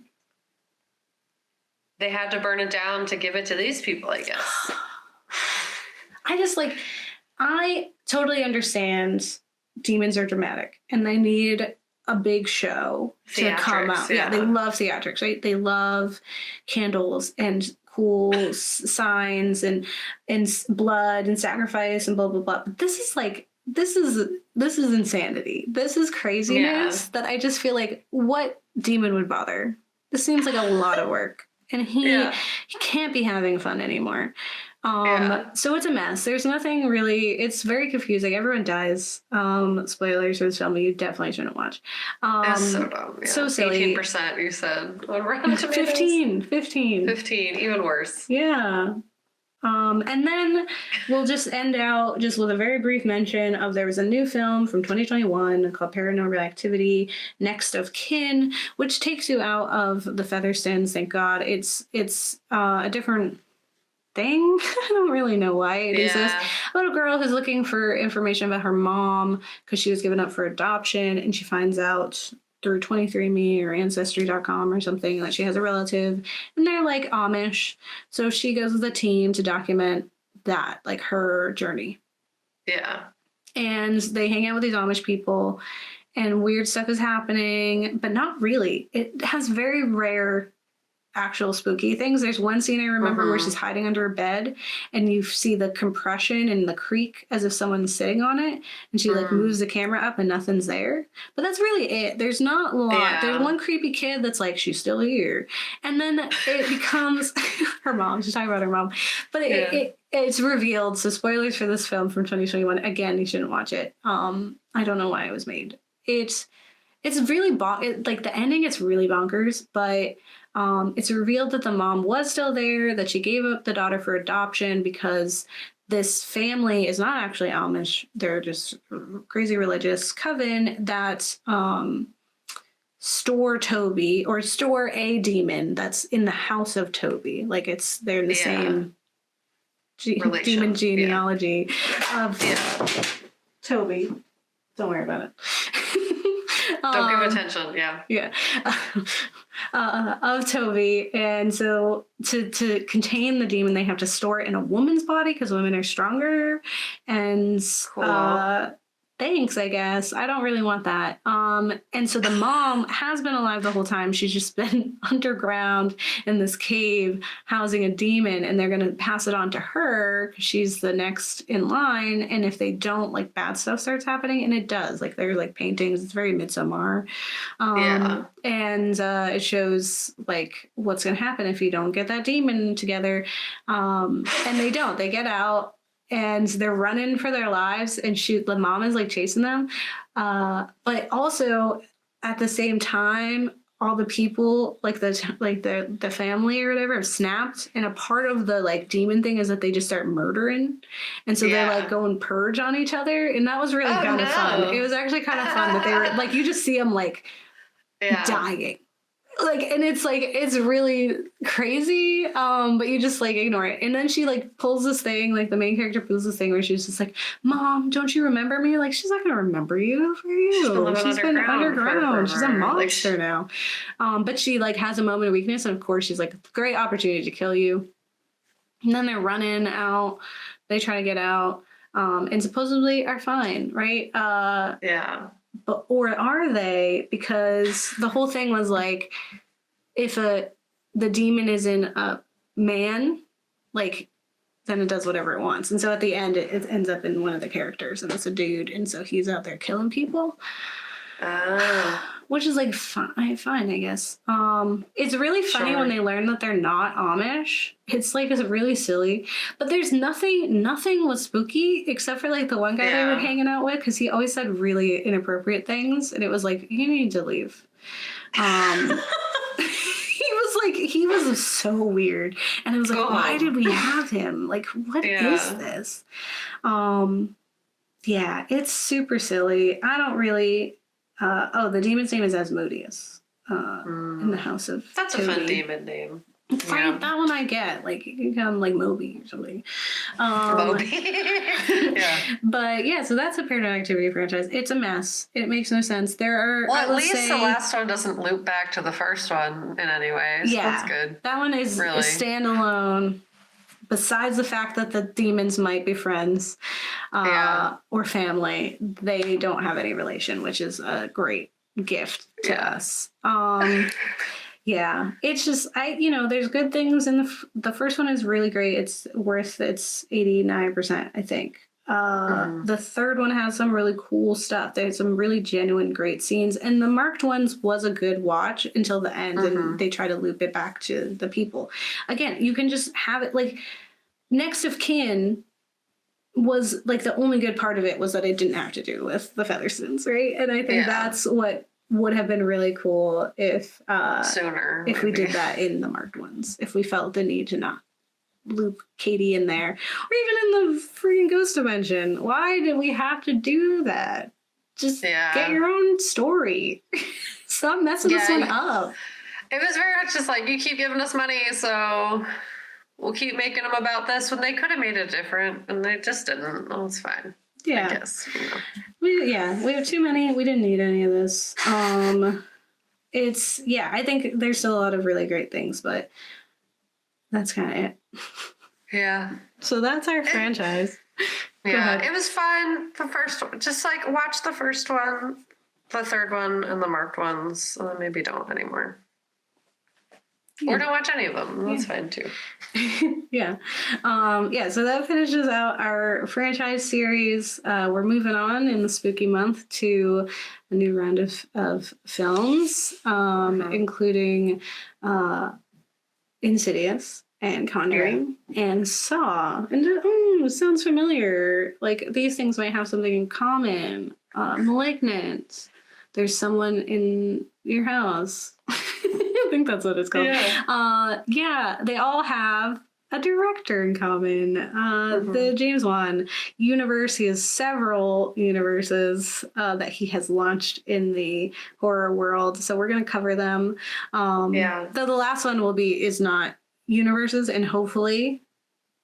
They had to burn it down to give it to these people, I guess. I totally understand demons are dramatic and they need a big show to come out. Yeah, they love theatrics, right? They love candles and cool signs and blood and sacrifice and blah, blah, blah. But this is insanity. This is craziness that I just feel like, what demon would bother? This seems like a lot of work. And he can't be having fun anymore. So it's a mess. There's nothing really, it's very confusing. Everyone dies. Spoilers for this film, you definitely shouldn't watch. It's so dumb. Yeah. So silly. 18%, you said. What, Rotten Tomatoes? 15, even worse. Yeah. And then we'll just end out just with a very brief mention of, there was a new film from 2021 called Paranormal Activity, Next of Kin, which takes you out of the Featherstones. Thank God. It's a different thing. I don't really know why it exists. A little girl who's looking for information about her mom because she was given up for adoption, and she finds out through 23andMe or Ancestry.com or something that she has a relative, and they're like Amish. So she goes with a team to document that, like her journey. Yeah. And they hang out with these Amish people, and weird stuff is happening, but not really. It has very rare actual spooky things. There's one scene I remember where she's hiding under a bed, and you see the compression and the creak as if someone's sitting on it, and she like moves the camera up and nothing's there. But that's really it. There's not a lot. There's one creepy kid that's like, she's still here, and then it becomes her mom. She's talking about her mom, but it's revealed. So spoilers for this film from 2021. Again, you shouldn't watch it. I don't know why it was made. It's really like the ending. It's really bonkers, but it's revealed that the mom was still there, that she gave up the daughter for adoption because this family is not actually Amish. They're just crazy religious coven that store Toby, or store a demon that's in the house of Toby. Like they're in the same demon genealogy of Toby. Don't worry about it. Don't give attention. Yeah. Of Toby. And so to contain the demon, they have to store it in a woman's body because women are stronger. And thanks, I guess. I don't really want that. And so the mom has been alive the whole time. She's just been underground in this cave housing a demon, and they're going to pass it on to her because she's the next in line. And if they don't, like, bad stuff starts happening, and it does. Like, there's like paintings. It's very Midsommar. And it shows like what's going to happen if you don't get that demon together. And they don't. They get out. and they're running for their lives, and the mom is like chasing them. But also at the same time, all the people, like the family or whatever, have snapped, and a part of the like demon thing is that they just start murdering, and so they're like going purge on each other, and that was really kind of fun. It was actually kind of fun that they were like, you just see them like dying, like, and it's like, it's really crazy, but you just like ignore it. And then she like pulls this thing, like the main character pulls this thing where she's just like, Mom, don't you remember me? Like, she's not gonna remember you for you. She's been underground. She's a monster now. But she like has a moment of weakness, and of course she's like, great opportunity to kill you. And then they're running out, they try to get out, and supposedly are fine, right? But or are they? Because the whole thing was like, if the demon is in a man, like, then it does whatever it wants. And so at the end, it ends up in one of the characters, and it's a dude, and so he's out there killing people. Which is like fine, I guess. It's really funny when they learn that they're not Amish. It's like, it's really silly. But there's nothing was spooky except for like the one guy they were hanging out with, because he always said really inappropriate things, and it was like, you need to leave. He was so weird, and I was like, why did we have him? Like, what is this? Yeah, it's super silly. I don't really. The demon's name is Asmodeus. In the House of That's Toby. a fun demon name. Right, that one I get. Like, you can call him like Moby or something. Moby. But yeah, so that's a Paranormal Activity franchise. It's a mess. It makes no sense. There are. Well, at least the last one doesn't loop back to the first one in any way. So that's good. That one is standalone. Besides the fact that the demons might be friends or family, they don't have any relation, which is a great gift to us. It's just, there's good things in the first one is really great. It's worth its 89%, I think. The third one has some really cool stuff. There's some really genuine great scenes, and the marked ones was a good watch until the end, and they try to loop it back to the people. Again, you can just have it like Next of Kin was like, the only good part of it was that it didn't have to do with the Feathersons, right? And I think that's what would have been really cool if sooner, if we did that in the marked ones, if we felt the need to not loop Katie in there, or even in the freaking ghost dimension. Why did we have to do that? Just get your own story. Stop messing this one up. It was very much just like, you keep giving us money, so we'll keep making them about this, when they could have made it different, and they just didn't. Well, it's fine. I guess. We have too many. We didn't need any of this. I think there's still a lot of really great things, but that's kind of it. Yeah. So that's our franchise. Yeah, it was fun. The first one, just like watch the first one, the third one, and the marked ones, and then maybe don't anymore. Or don't watch any of them. That's fine too. So that finishes out our franchise series. We're moving on in the spooky month to a new round of films, including Insidious and Conjuring and Saw. And it sounds familiar. Like, these things might have something in common. Malignant. There's someone in your house. I think that's what it's called. They all have a director in common. The James Wan universe, he has several universes that he has launched in the horror world. So we're going to cover them. The last one is not universes, and hopefully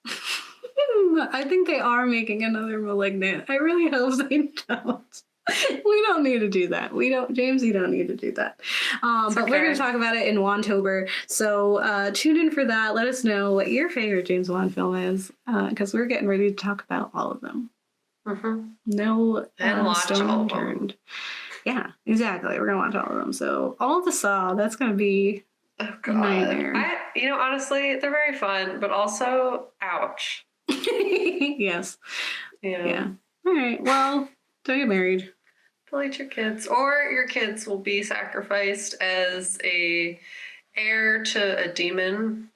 I think they are making another Malignant. I really hope they don't. We don't need to do that. James, you don't need to do that. But we're going to talk about it in Wantober. So tune in for that. Let us know what your favorite James Wan film is, because we're getting ready to talk about all of them. No stone unturned. Yeah, exactly. We're going to watch all of them. So all of the Saw, that's going to be a nightmare. Honestly, they're very fun, but also, ouch. Yes. Yeah. All right. Well, don't get married. Delete your kids, or your kids will be sacrificed as a heir to a demon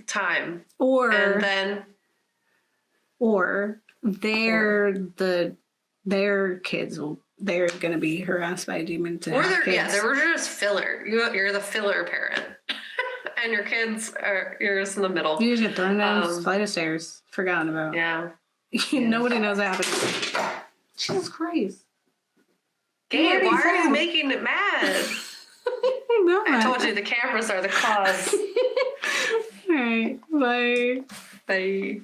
time, and then or their kids they're gonna be harassed by a demon to or have kids. they were just filler. You're the filler parent. And your kids you're just in the middle. You just get thrown down a flight of stairs. Forgotten about. Yeah. Nobody knows what happened. Jesus Christ. Gabe, why are you making it mad? No, I told you the cameras are the cause. All right. Bye. Bye.